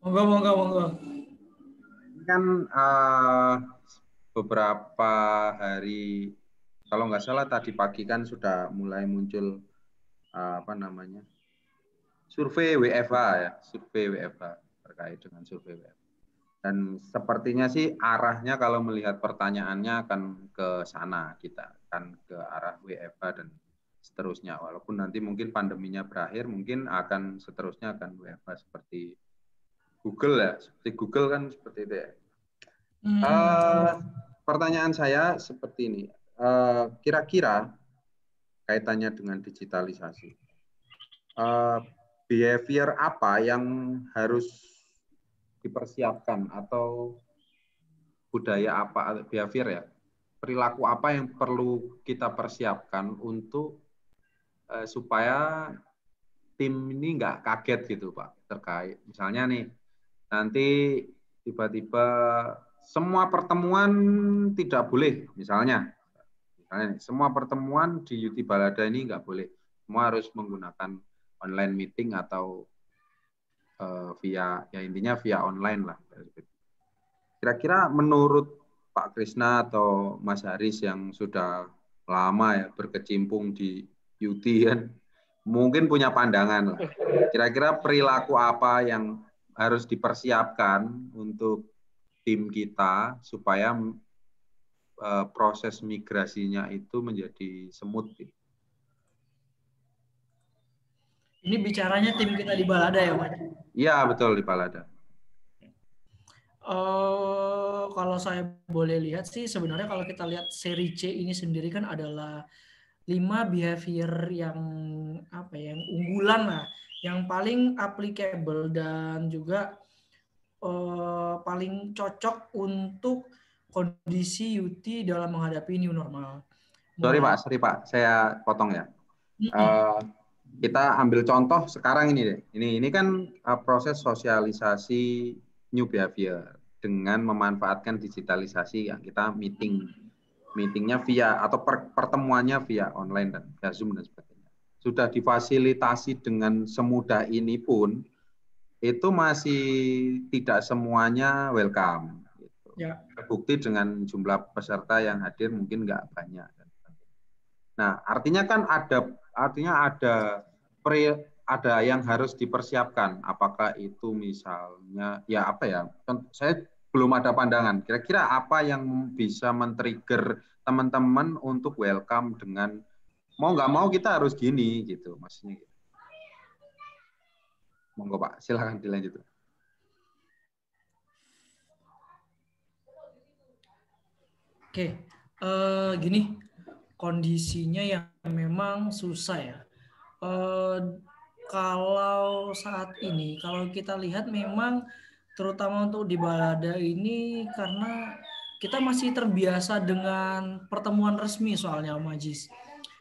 Monggo. Ini kan beberapa hari, kalau nggak salah tadi pagi kan sudah mulai muncul survei WFH ya, terkait dengan survei WFH. Dan sepertinya sih arahnya kalau melihat pertanyaannya akan ke sana kita, akan ke arah WFH dan seterusnya. Walaupun nanti mungkin pandeminya berakhir, mungkin akan seterusnya akan WFH seperti Google ya, seperti Google kan seperti itu ya. Pertanyaan saya seperti ini, kira-kira kaitannya dengan digitalisasi, behavior apa yang harus dipersiapkan atau budaya apa, behavior ya, perilaku apa yang perlu kita persiapkan untuk supaya tim ini nggak kaget gitu Pak, terkait misalnya nih nanti tiba-tiba semua pertemuan tidak boleh, misalnya nih, semua pertemuan di UT Balada ini nggak boleh, semua harus menggunakan online meeting atau via, ya intinya via online lah. Kira-kira menurut Pak Krisna atau Mas Haris yang sudah lama ya berkecimpung di UT kan, mungkin punya pandangan lah. Kira-kira perilaku apa yang harus dipersiapkan untuk tim kita supaya proses migrasinya itu menjadi smooth. Ini bicaranya tim kita di Balada ya, Mas? Iya, betul di Balada. Kalau saya boleh lihat sih, sebenarnya kalau kita lihat seri C ini sendiri kan adalah 5 behavior yang apa ya, yang unggulan lah, yang paling applicable dan juga paling cocok untuk kondisi UT dalam menghadapi new normal. Sorry Pak, saya potong ya. Kita ambil contoh sekarang ini deh. Ini kan proses sosialisasi new behavior dengan memanfaatkan digitalisasi yang kita meetingnya via atau pertemuannya via online dan via Zoom dan sebagainya. Sudah difasilitasi dengan semudah ini pun itu masih tidak semuanya welcome. Gitu. Ya. Terbukti dengan jumlah peserta yang hadir mungkin nggak banyak. Nah, artinya kan ada yang harus dipersiapkan. Apakah itu misalnya ya apa ya? Saya belum ada pandangan. Kira-kira apa yang bisa men-trigger teman-teman untuk welcome dengan mau nggak mau kita harus gini gitu, maksudnya. Gitu. Monggo Pak, silakan dilanjut. Oke, gini, kondisinya yang memang susah ya. Kalau saat ini, kalau kita lihat memang terutama untuk di Balada ini karena kita masih terbiasa dengan pertemuan resmi soalnya Om Ajis.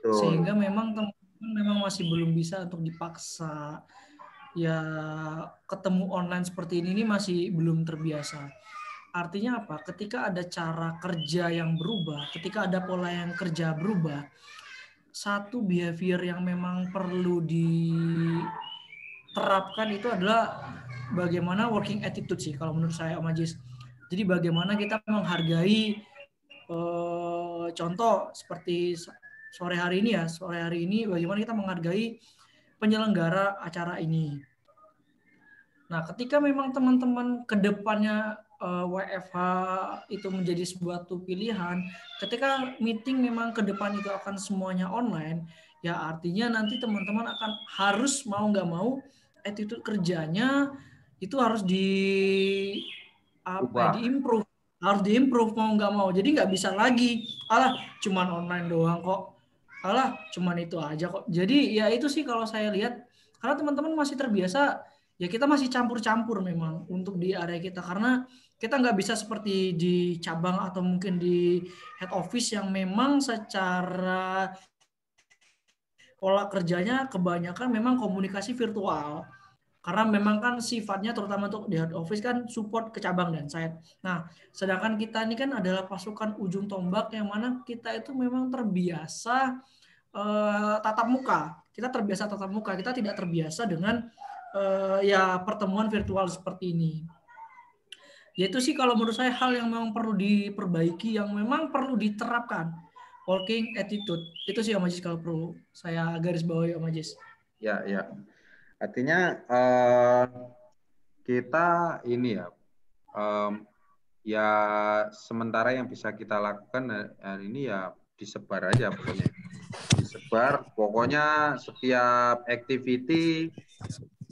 Sehingga memang teman-teman memang masih belum bisa untuk dipaksa ya ketemu online seperti ini masih belum terbiasa. Artinya apa? Ketika ada cara kerja yang berubah, ketika ada pola yang kerja berubah, satu behavior yang memang perlu diterapkan itu adalah bagaimana working attitude sih kalau menurut saya Om Ajis. Jadi bagaimana kita menghargai contoh seperti sore hari ini bagaimana kita menghargai penyelenggara acara ini. Nah, ketika memang teman-teman ke depannya WFH itu menjadi suatu pilihan, ketika meeting memang ke depan itu akan semuanya online, ya artinya nanti teman-teman akan harus mau nggak mau attitude kerjanya itu harus diimprove, harus diimprove mau nggak mau. Jadi nggak bisa lagi, cuman online doang kok. Cuman itu aja kok. Jadi ya itu sih kalau saya lihat, karena teman-teman masih terbiasa, ya kita masih campur-campur memang untuk di area kita. Karena kita nggak bisa seperti di cabang atau mungkin di head office yang memang secara pola kerjanya kebanyakan memang komunikasi virtual. Karena memang kan sifatnya terutama untuk di head office kan support ke cabang dan site. Nah, sedangkan kita ini kan adalah pasukan ujung tombak yang mana kita itu memang terbiasa tatap muka. Kita terbiasa tatap muka. Kita tidak terbiasa dengan ya pertemuan virtual seperti ini. Yaitu sih kalau menurut saya hal yang memang perlu diperbaiki, yang memang perlu diterapkan. Working attitude. Itu sih Om Ajis kalau perlu saya garis bawahi Om Ajis. Ya. Artinya kita ini ya sementara yang bisa kita lakukan hari ini ya disebar aja pokoknya. Disebar, pokoknya setiap activity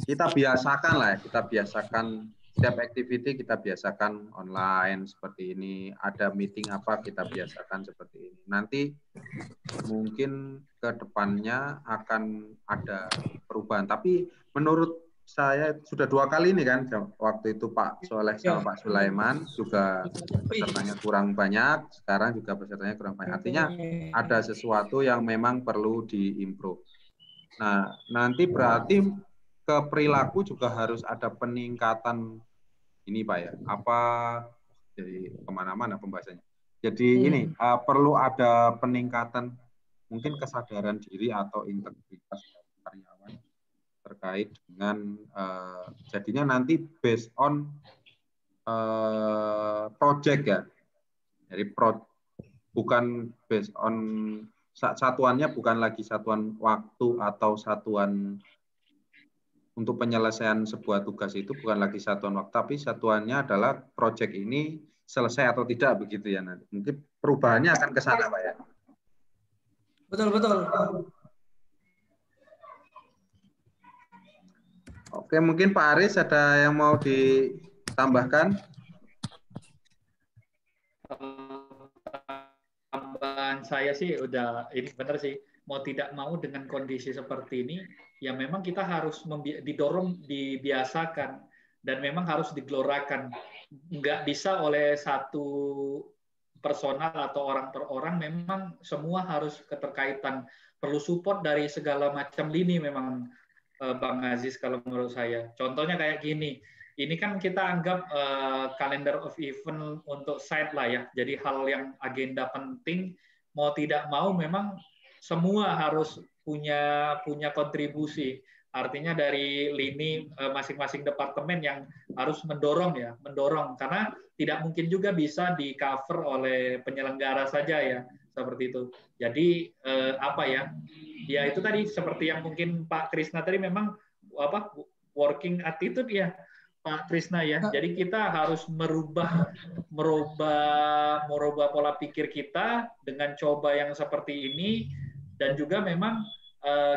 kita biasakan lah, kita biasakan setiap activity kita biasakan online seperti ini. Ada meeting apa kita biasakan seperti ini. Nanti mungkin ke depannya akan ada perubahan. Tapi menurut saya sudah 2 kali ini kan, waktu itu Pak Soleh sama Pak Sulaiman juga pesertanya kurang banyak, sekarang juga pesertanya kurang banyak. Artinya ada sesuatu yang memang perlu diimprove. Nah, nanti berarti ke perilaku juga harus ada peningkatan ini Pak ya. Apa jadi kemana-mana pembahasannya. Jadi ini perlu ada peningkatan mungkin kesadaran diri atau integritas karyawan terkait dengan jadinya nanti based on project ya. Jadi bukan based on satuannya bukan lagi satuan waktu atau satuan untuk penyelesaian sebuah tugas itu bukan lagi satuan waktu, tapi satuannya adalah project ini selesai atau tidak begitu ya nanti. Mungkin perubahannya akan ke sana Pak ya. Betul. Oke, mungkin Pak Aris ada yang mau ditambahkan? Tambahan saya sih udah ini benar sih, mau tidak mau dengan kondisi seperti ini ya memang kita harus didorong, dibiasakan dan memang harus digelorakan. Nggak bisa oleh satu personal atau orang per orang, memang semua harus keterkaitan, perlu support dari segala macam lini memang Bang Aziz kalau menurut saya. Contohnya kayak gini, ini kan kita anggap calendar of event untuk site lah ya. Jadi hal yang agenda penting, mau tidak mau memang semua harus punya kontribusi. Artinya dari lini masing-masing departemen yang harus mendorong karena tidak mungkin juga bisa di cover oleh penyelenggara saja ya, seperti itu. Jadi apa ya? Ya itu tadi seperti yang mungkin Pak Krisna tadi memang working attitude ya Pak Krisna ya. Jadi kita harus merubah pola pikir kita dengan coba yang seperti ini, dan juga memang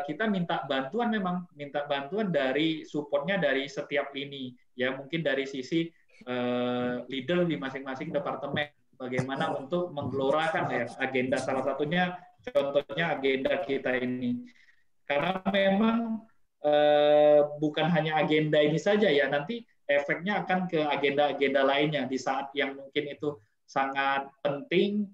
kita minta bantuan dari supportnya dari setiap lini ya, mungkin dari sisi leader di masing-masing departemen bagaimana untuk menggelorakan ya agenda, salah satunya contohnya agenda kita ini, karena memang bukan hanya agenda ini saja ya, nanti efeknya akan ke agenda-agenda lainnya di saat yang mungkin itu sangat penting,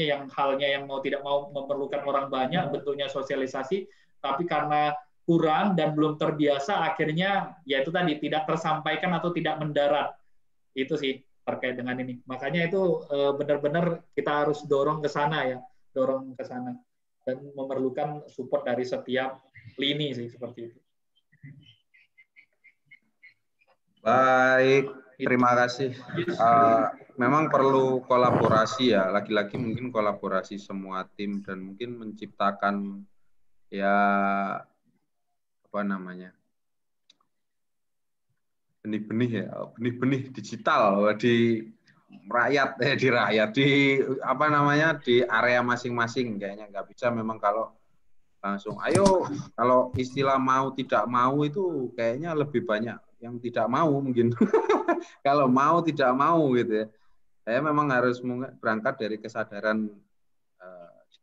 yang halnya yang mau tidak mau memerlukan orang banyak, bentuknya sosialisasi, tapi karena kurang dan belum terbiasa akhirnya ya itu tadi tidak tersampaikan atau tidak mendarat. Itu sih terkait dengan ini. Makanya itu benar-benar kita harus dorong ke sana dan memerlukan support dari setiap lini sih, seperti itu. Baik, terima kasih. Memang perlu kolaborasi ya, lagi-lagi mungkin kolaborasi semua tim dan mungkin menciptakan ya benih-benih digital di di area masing-masing. Kayaknya nggak bisa memang kalau langsung kalau istilah mau tidak mau itu kayaknya lebih banyak yang tidak mau mungkin. Kalau mau tidak mau gitu ya. Saya memang harus berangkat dari kesadaran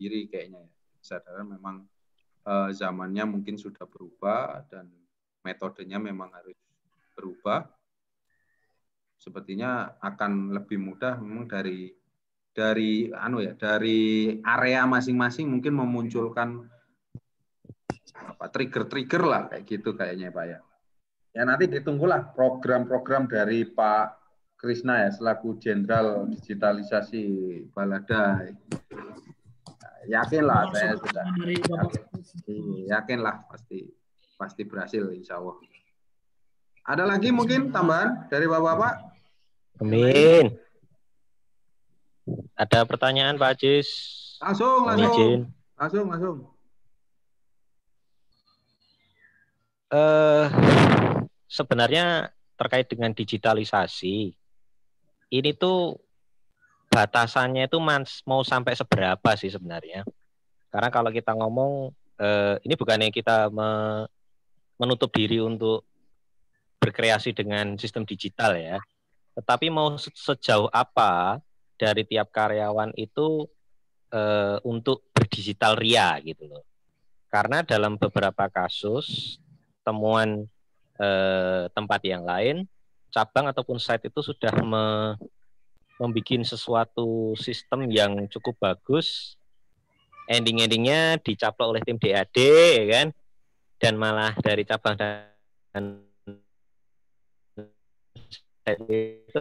diri kayaknya ya. Kesadaran memang zamannya mungkin sudah berubah dan metodenya memang harus berubah. Sepertinya akan lebih mudah memang dari area masing-masing mungkin memunculkan trigger-trigger lah kayak gitu kayaknya Pak ya. Ya nanti ditunggulah program-program dari Pak Krisna ya selaku Jenderal Digitalisasi Baladai. Yakinlah saya sudah yakinlah pasti berhasil insya Allah. Ada lagi mungkin tambahan dari Bapak-Bapak? Amin. Ada pertanyaan Pak Ajis? Langsung. Sebenarnya terkait dengan digitalisasi, ini tuh batasannya itu mau sampai seberapa sih sebenarnya? Karena kalau kita ngomong, ini bukannya kita menutup diri untuk berkreasi dengan sistem digital ya. Tetapi mau sejauh apa dari tiap karyawan itu untuk berdigital ria gitu loh. Karena dalam beberapa kasus temuan tempat yang lain, cabang ataupun site itu sudah membuat sesuatu sistem yang cukup bagus, ending-endingnya dicaplok oleh tim DAD, ya kan? Dan malah dari cabang dan itu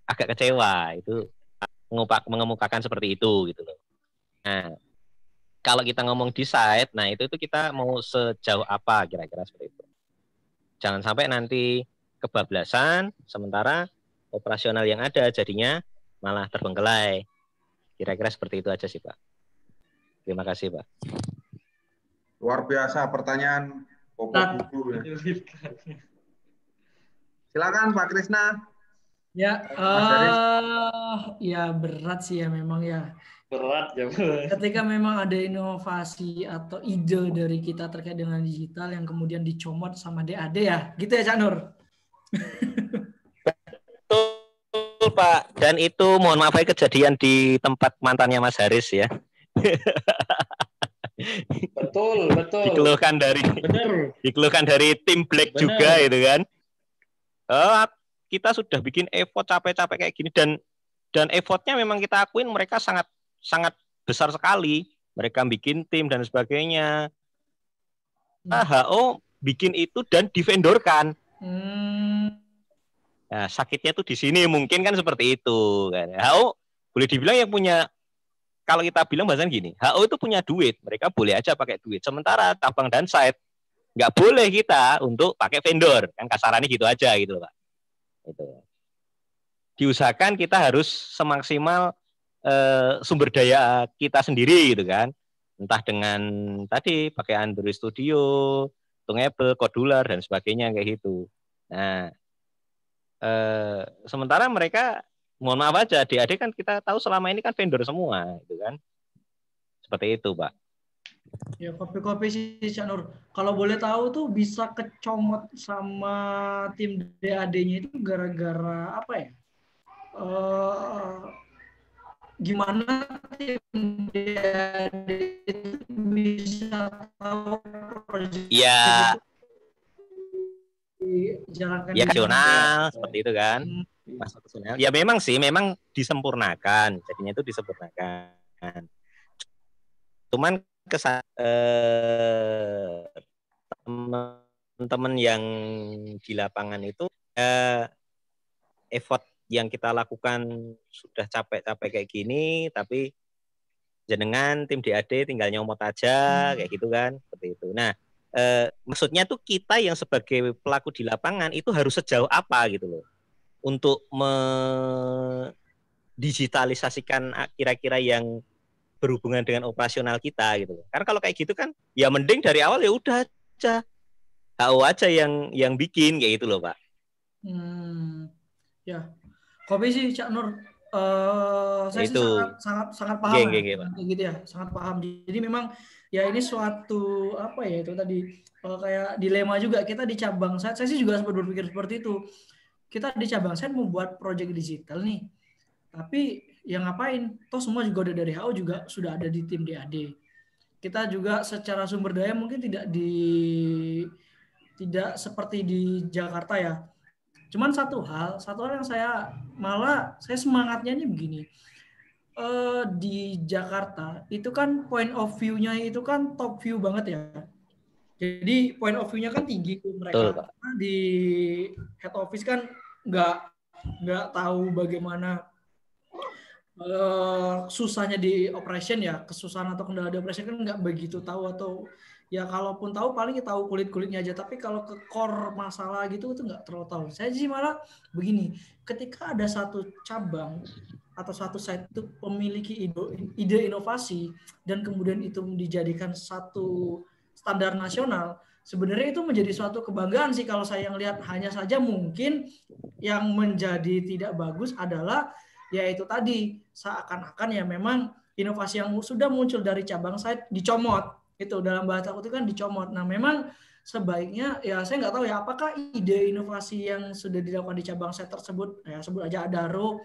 agak kecewa, itu mengemukakan seperti itu gitu loh. Nah, kalau kita ngomong di site, nah itu kita mau sejauh apa kira-kira seperti itu. Jangan sampai nanti kebablasan, sementara operasional yang ada jadinya malah terbengkelai. Kira-kira seperti itu aja sih, Pak. Terima kasih, Pak. Luar biasa pertanyaan Bapak Guru ya. Silakan Pak Krisna. Ya, ya berat sih ya memang ya. Berat ya. Ketika memang ada inovasi atau ide dari kita terkait dengan digital yang kemudian dicomot sama DAD ya, gitu ya Cak Nur? Betul Pak, dan itu mohon maaf kejadian di tempat mantannya Mas Haris ya. Betul. Dikeluhkan dari tim Black bener. Juga itu kan. Kita sudah bikin effort capek-capek kayak gini dan effortnya memang kita akuin mereka sangat besar sekali. Mereka bikin tim dan sebagainya. HO bikin itu dan divendorkan. Nah, sakitnya tuh di sini mungkin kan seperti itu kan. HO boleh dibilang yang punya, kalau kita bilang bahasan gini, HO itu punya duit, mereka boleh aja pakai duit. Sementara cabang dan site nggak boleh kita untuk pakai vendor, kan kasarannya gitu aja gitu Pak. Itu. Diusahakan kita harus semaksimal sumber daya kita sendiri gitu kan. Entah dengan tadi pakai Android Studio, Tunable, Kodular dan sebagainya kayak gitu. Nah, sementara mereka mohon maaf aja, DAD kan kita tahu selama ini kan vendor semua gitu kan. Seperti itu, Pak. Ya, kopi-kopi sih Cak Nur. Kalau boleh tahu tuh bisa kecomot sama tim DAD-nya itu gara-gara apa ya? Gimana tim DAD itu bisa tahu proyek ya, dijalankan ya nasional seperti itu kan. Ya memang sih, memang disempurnakan. Jadinya itu disempurnakan. Cuman teman-teman yang di lapangan itu effort yang kita lakukan sudah capek-capek kayak gini, tapi jenengan tim DAD tinggal nyomot aja kayak gitu kan, seperti itu. Nah, maksudnya tuh kita yang sebagai pelaku di lapangan itu harus sejauh apa gitu loh untuk mendigitalisasikan kira-kira yang berhubungan dengan operasional kita gitu loh. Karena kalau kayak gitu kan ya mending dari awal ya udah aja HO aja yang bikin kayak gitu loh Pak. Ya, kopi sih Cak Nur. Saya itu. sih sangat paham kayak gitu ya, sangat paham. Jadi memang ya ini suatu apa ya itu tadi kayak dilema juga kita di cabang saya sih juga sempat berpikir seperti itu. Kita di cabang saya mau buat proyek digital nih, tapi yang ngapain? Toh semua juga udah dari HO juga sudah ada di tim DAD. Kita juga secara sumber daya mungkin tidak seperti di Jakarta ya. Cuman satu hal yang saya semangatnya ini begini. Di Jakarta itu kan point of view-nya itu kan top view banget ya. Jadi point of view-nya kan tinggi mereka. Karena di head office kan nggak tahu bagaimana susahnya di operation ya, kesusahan atau kendala di operation kan nggak begitu tahu, atau ya kalaupun tahu paling tahu kulit-kulitnya aja, tapi kalau ke core masalah gitu itu nggak terlalu tahu. Saya sih malah begini, ketika ada satu cabang atau satu site itu memiliki ide inovasi dan kemudian itu dijadikan satu standar nasional, sebenarnya itu menjadi suatu kebanggaan sih kalau saya lihat. Hanya saja mungkin yang menjadi tidak bagus adalah yaitu tadi seakan-akan ya memang inovasi yang sudah muncul dari cabang site dicomot, itu dalam bahasa aku itu kan dicomot. Nah memang sebaiknya ya saya nggak tahu ya apakah ide inovasi yang sudah dilakukan di cabang set tersebut, ya sebut aja Adaro,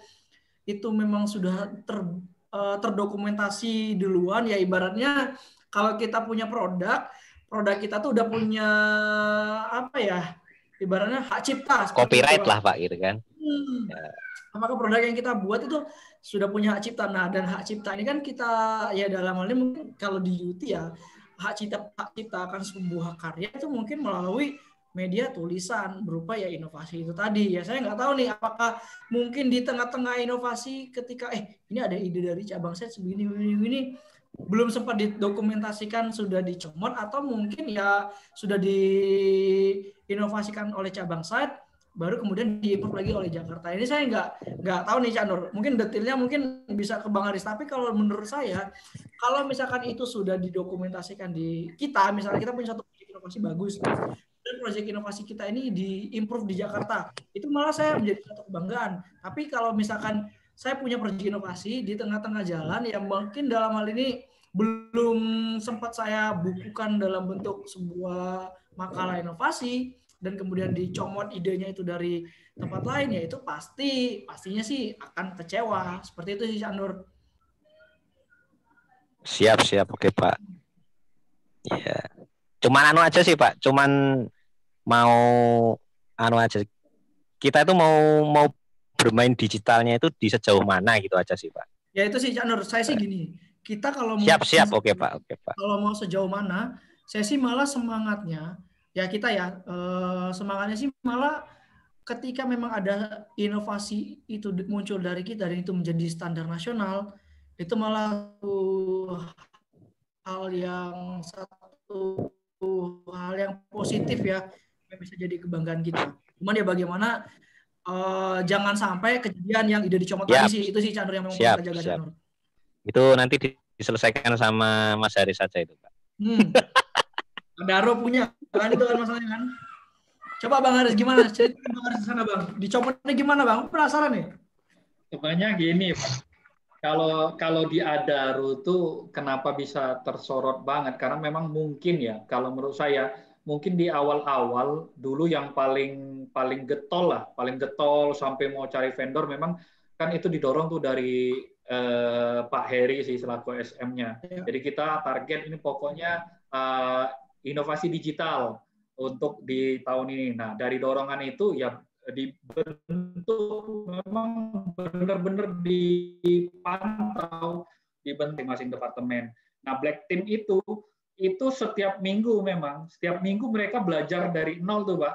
itu memang sudah terdokumentasi duluan, ya ibaratnya kalau kita punya produk kita tuh udah punya apa ya, ibaratnya hak cipta. Copyright lah Pak gitu kan. Ya. Apakah produk yang kita buat itu sudah punya hak cipta? Nah, dan hak cipta ini kan kita ya dalam hal ini mungkin kalau di UT ya hak cipta akan sebuah karya itu mungkin melalui media tulisan berupa ya inovasi itu tadi. Ya saya nggak tahu nih apakah mungkin di tengah-tengah inovasi ketika ini ada ide dari cabang set segini belum sempat didokumentasikan sudah dicomot, atau mungkin ya sudah diinovasikan oleh cabang site baru kemudian diimprove lagi oleh Jakarta. Ini saya nggak tahu nih Cak Nur. Mungkin detailnya mungkin bisa ke Bang Haris. Tapi kalau menurut saya, kalau misalkan itu sudah didokumentasikan di kita, misalnya kita punya satu proyek inovasi bagus, dan proyek inovasi kita ini diimprove di Jakarta, itu malah saya menjadi satu kebanggaan. Tapi kalau misalkan saya punya proyek inovasi di tengah-tengah jalan yang mungkin dalam hal ini belum sempat saya bukukan dalam bentuk sebuah makalah inovasi dan kemudian dicomot idenya itu dari tempat lain, ya itu pastinya sih akan kecewa. Seperti itu sih Cak Nur. Siap, oke Pak. Ya. Cuman anu aja sih Pak, cuman mau anu aja. Kita itu mau bermain digitalnya itu di sejauh mana gitu aja sih Pak. Ya itu sih Cak Nur, saya sih gini. Kita kalau siap, oke Pak. Kalau mau sejauh mana, saya sih malah semangatnya ya kita ya semangatnya sih malah ketika memang ada inovasi itu muncul dari kita dan itu menjadi standar nasional, itu malah satu hal yang positif ya, yang bisa jadi kebanggaan kita. Cuman ya bagaimana jangan sampai kejadian yang ide dicomot tadi sih, itu sih Cak Nur yang memang kita jaga Cak Nur. Itu nanti diselesaikan sama Mas Haris saja itu Pak. Daro punya kan itu kan masalahnya kan. Coba Bang Haris gimana? Cerita Bang Haris sana Bang. Dicomotnya gimana Bang? Penasaran nih. Sebenarnya gini Pak. Kalau di Adaro tuh kenapa bisa tersorot banget? Karena memang mungkin ya, kalau menurut saya mungkin di awal-awal dulu yang paling getol sampai mau cari vendor memang kan itu didorong tuh dari Pak Heri sih selaku SM-nya. Jadi kita target ini pokoknya inovasi digital untuk di tahun ini. Nah, dari dorongan itu ya dibentuk memang benar-benar dipantau di masing-masing departemen. Nah, Black Team itu setiap minggu mereka belajar dari nol tuh, Pak.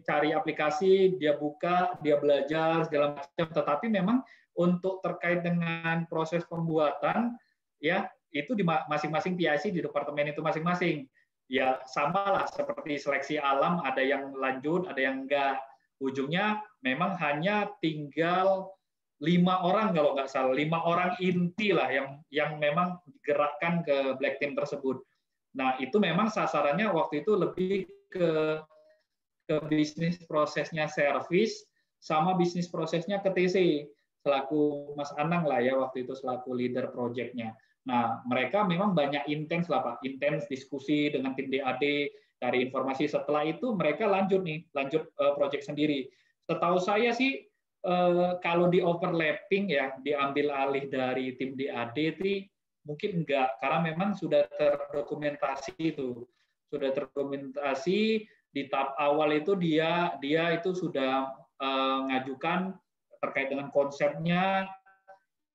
Cari aplikasi, dia buka, dia belajar segala macam. Tetapi memang untuk terkait dengan proses pembuatan, ya itu di masing-masing PIC di departemen itu masing-masing. Ya sama lah seperti seleksi alam, ada yang lanjut, ada yang enggak. Ujungnya memang hanya tinggal 5 orang kalau nggak salah, 5 orang inti lah yang memang digerakkan ke Black Team tersebut. Nah itu memang sasarannya waktu itu lebih ke bisnis prosesnya service sama bisnis prosesnya ke TC. Selaku Mas Anang lah ya waktu itu selaku leader project-nya. Nah, mereka memang banyak intens lah Pak, intens diskusi dengan tim DAD, cari informasi. Setelah itu mereka lanjut project sendiri. Setahu saya sih kalau di overlapping ya diambil alih dari tim DAD itu mungkin enggak, karena memang sudah terdokumentasi itu. Sudah terdokumentasi di tahap awal itu dia itu sudah ngajukan terkait dengan konsepnya,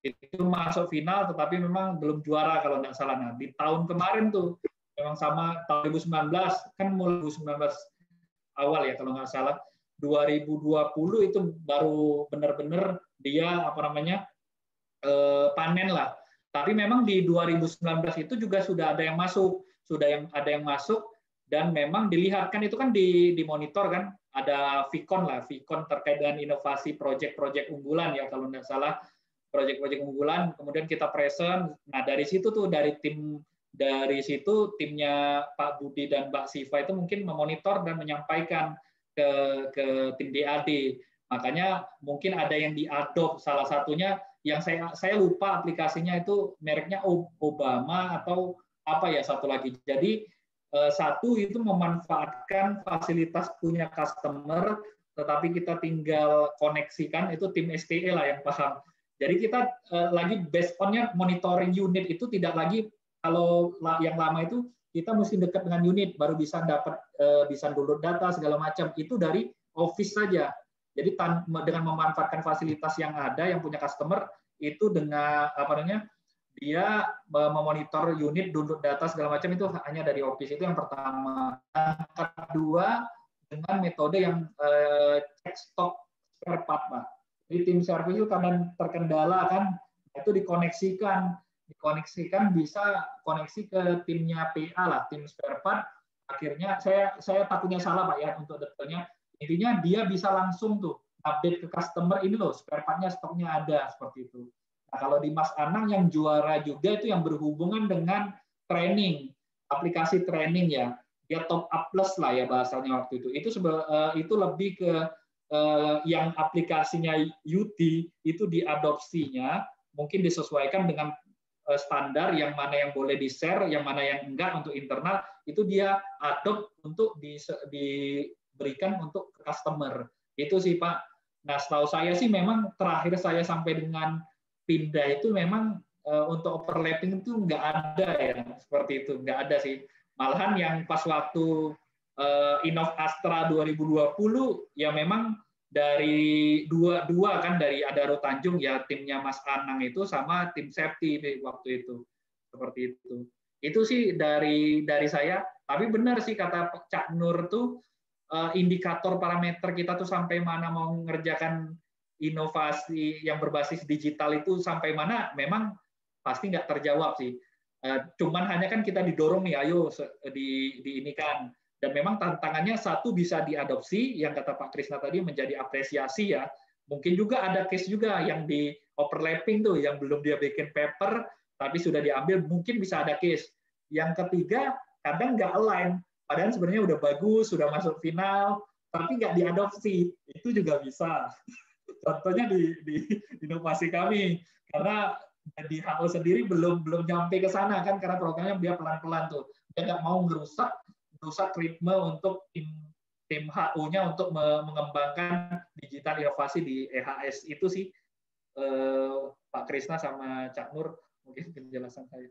itu masuk final tetapi memang belum juara kalau nggak salah. Nah, di tahun kemarin tuh memang sama tahun 2019 kan mulai 2019 awal ya kalau nggak salah, 2020 itu baru benar-benar dia panen lah. Tapi memang di 2019 itu juga sudah ada yang masuk, dan memang dilihat kan itu kan dimonitor kan, ada Vicon terkait dengan inovasi proyek-proyek unggulan ya kalau nggak salah, proyek-proyek unggulan, kemudian kita present. Nah dari situ timnya Pak Budi dan Mbak Siva itu mungkin memonitor dan menyampaikan ke tim DAD. Makanya mungkin ada yang diadopt, salah satunya yang saya lupa aplikasinya itu mereknya Obama atau apa ya satu lagi. Jadi Satu itu memanfaatkan fasilitas punya customer, tetapi kita tinggal koneksikan, itu tim STE lah yang paham. Jadi kita lagi based on-nya monitoring unit itu tidak lagi, kalau yang lama itu kita mesti dekat dengan unit baru bisa dapat bisa download data segala macam, itu dari office saja. Jadi dengan memanfaatkan fasilitas yang ada yang punya customer itu dengan apa namanya, dia memonitor unit, download data segala macam itu hanya dari office. Itu yang pertama. Yang kedua, dengan metode yang cek stok spare part, Pak. Jadi tim service itu kadang terkendala kan, itu dikoneksikan bisa koneksi ke timnya PA lah, tim spare part. Akhirnya saya takutnya salah Pak ya untuk detailnya. Intinya dia bisa langsung tuh update ke customer, ini loh spare part-nya stoknya ada, seperti itu. Nah, kalau di Mas Anang yang juara juga itu yang berhubungan dengan training, aplikasi training ya. Dia top up plus lah ya bahasanya waktu itu. Itu lebih ke yang aplikasinya UT itu diadopsinya mungkin disesuaikan dengan standar, yang mana yang boleh di-share, yang mana yang enggak untuk internal, itu dia adopt untuk diberikan untuk customer. Itu sih Pak. Nah, setahu saya sih memang terakhir saya sampai dengan pindah itu memang untuk overlapping itu nggak ada ya, seperti itu, nggak ada sih. Malahan yang pas waktu Innov Astra 2020 ya memang dari dua kan, dari Adaro Tanjung ya timnya Mas Anang itu sama tim safety waktu itu, seperti itu. Itu sih dari saya. Tapi benar sih kata Cak Nur tuh, indikator parameter kita tuh sampai mana mau mengerjakan inovasi yang berbasis digital itu sampai mana memang pasti nggak terjawab sih. Cuman hanya kan kita didorong nih, ayo diinikan. Dan memang tantangannya satu bisa diadopsi, yang kata Pak Krisna tadi menjadi apresiasi ya. Mungkin juga ada case juga yang di overlapping tuh, yang belum dia bikin paper, tapi sudah diambil, mungkin bisa ada case. Yang ketiga, kadang nggak align. Padahal sebenarnya udah bagus, sudah masuk final, tapi nggak diadopsi. Itu juga bisa. Contohnya di inovasi kami, karena di HO sendiri belum nyampe ke sana kan, karena programnya dia pelan-pelan tuh. Dia nggak mau merusak ritme untuk tim HO-nya untuk mengembangkan digital inovasi di EHS. Itu sih Pak Krisna sama Cak Nur mungkin penjelasan saya.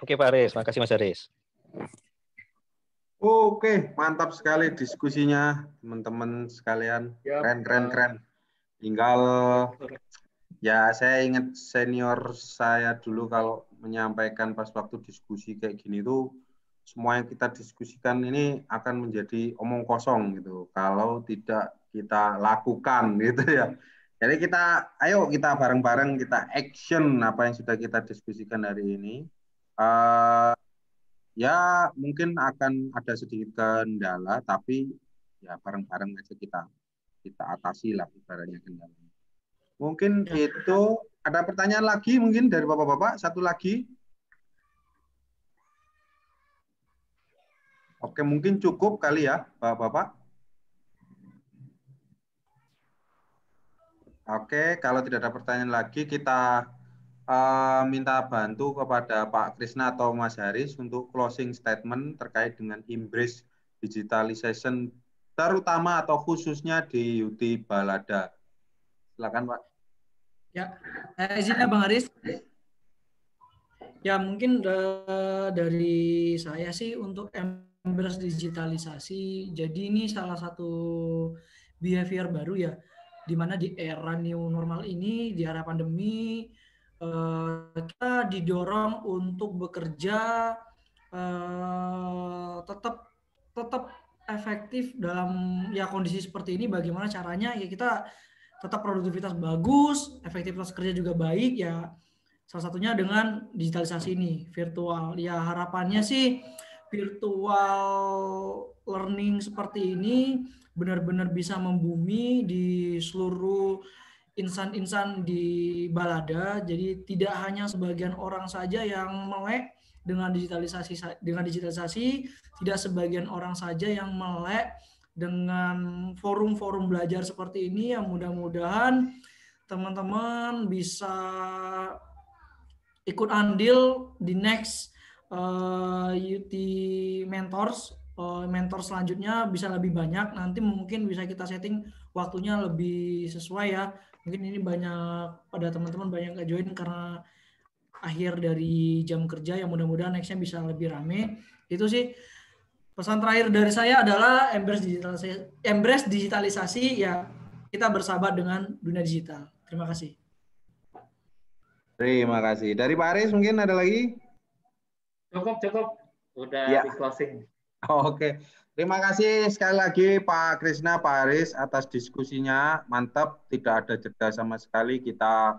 Oke Pak Aris, makasih Mas Aris. Oke, mantap sekali diskusinya teman-teman sekalian. Keren. Tinggal ya saya ingat senior saya dulu kalau menyampaikan pas waktu diskusi kayak gini tuh, semua yang kita diskusikan ini akan menjadi omong kosong gitu kalau tidak kita lakukan gitu ya. Jadi ayo kita bareng-bareng kita action apa yang sudah kita diskusikan hari ini. Ya mungkin akan ada sedikit kendala, tapi ya bareng-bareng aja kita atasi lah ibaratnya kendalanya. Mungkin itu ada pertanyaan lagi mungkin dari Bapak-Bapak, satu lagi. Oke, mungkin cukup kali ya Bapak-Bapak. Oke, kalau tidak ada pertanyaan lagi kita minta bantu kepada Pak Krisna atau Mas Haris untuk closing statement terkait dengan embrace digitalization terutama atau khususnya di UT Balada. Silakan Pak. Ya, izinnya Bang Haris. Ya mungkin dari saya sih untuk embrace digitalisasi. Jadi ini salah satu behavior baru ya, di mana di era new normal ini, di era pandemi, kita didorong untuk bekerja tetap efektif dalam ya kondisi seperti ini. Bagaimana caranya ya kita tetap produktivitas bagus, efektivitas kerja juga baik ya. Salah satunya dengan digitalisasi ini, virtual. Ya harapannya sih virtual learning seperti ini benar-benar bisa membumi di seluruh insan-insan di Balada. Jadi tidak hanya sebagian orang saja yang melek dengan digitalisasi, tidak sebagian orang saja yang melek dengan forum-forum belajar seperti ini. Yang mudah-mudahan teman-teman bisa ikut andil di next UT Mentors. Mentor selanjutnya bisa lebih banyak. Nanti mungkin bisa kita setting waktunya lebih sesuai ya. Mungkin ini banyak pada teman-teman banyak nggak join karena akhir dari jam kerja, yang mudah-mudahan nextnya bisa lebih rame. Itu sih pesan terakhir dari saya adalah embrace digitalisasi ya, kita bersahabat dengan dunia digital. Terima kasih. Terima kasih. Dari Pak Aris mungkin ada lagi? Cukup. Udah Ya. di closing. Oke. Terima kasih sekali lagi Pak Krisna, Pak Aris atas diskusinya. Mantap, tidak ada jeda sama sekali. Kita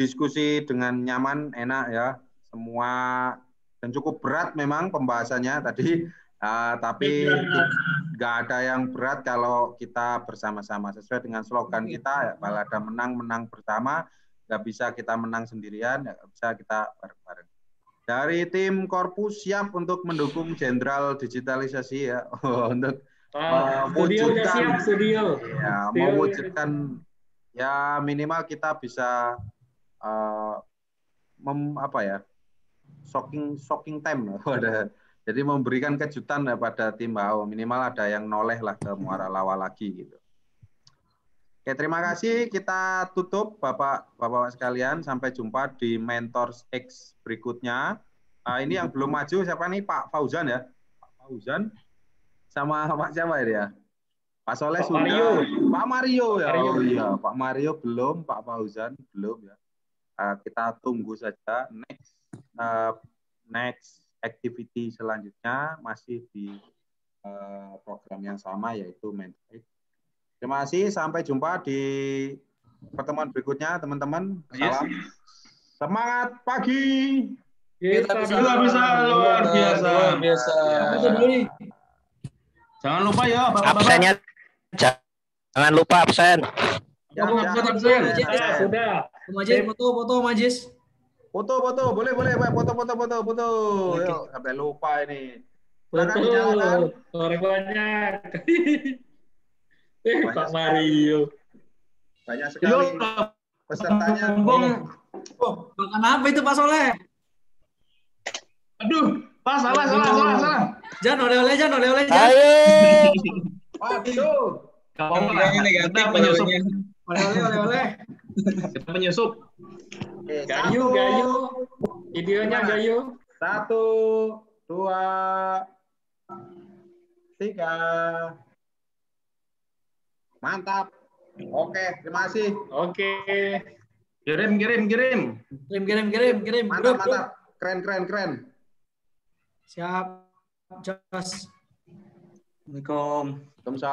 diskusi dengan nyaman, enak ya. Semua dan cukup berat memang pembahasannya tadi. Tapi nggak ada yang berat kalau kita bersama-sama. Sesuai dengan slogan kita, kalau ada menang bersama, nggak bisa kita menang sendirian, nggak bisa kita bareng-bareng. Dari tim Korpus siap untuk mendukung Jenderal Digitalisasi ya, untuk mewujudkan, ya, mewujudkan ya minimal kita bisa shocking time pada. Jadi memberikan kejutan pada tim BAO, minimal ada yang noleh lah ke Muara Lawa lagi gitu. Oke, terima kasih. Kita tutup Bapak-Bapak sekalian. Sampai jumpa di Mentors X berikutnya. Ini yang belum maju siapa nih? Pak Fauzan ya? Pak Fauzan sama Pak siapa ya? Pak Soleh sudah. Pak Mario ya. Oh iya, Pak Mario belum, Pak Fauzan belum ya. Kita tunggu saja next activity selanjutnya masih di program yang sama yaitu Mentors X. Terima kasih, sampai jumpa di pertemuan berikutnya, teman-teman. Salam. Semangat pagi. Kita bisa luar biasa. Jangan lupa ya, Bapak-bapak. Absennya jangan lupa absen. Sudah. Foto, Majis. Foto, boleh, Pak. Foto. Yuk, sampai lupa ini. Betul. Orang banyak. Pak Mario. Banyak sekali pesertanya. Makan apa itu Pak Soleh? Aduh, Pak, salah. Jan, oleh-oleh, Jan. Ayo. Waduh. Kita penyusup. Oleh-oleh. Kita penyusup. Gayu. Videonya Gayu. 1, 2, 3. Mantap. Oke, terima kasih. Oke. Kirim. Kirim. Mantap. Keren. Siap. Jos. Assalamualaikum. Waalaikumsalam.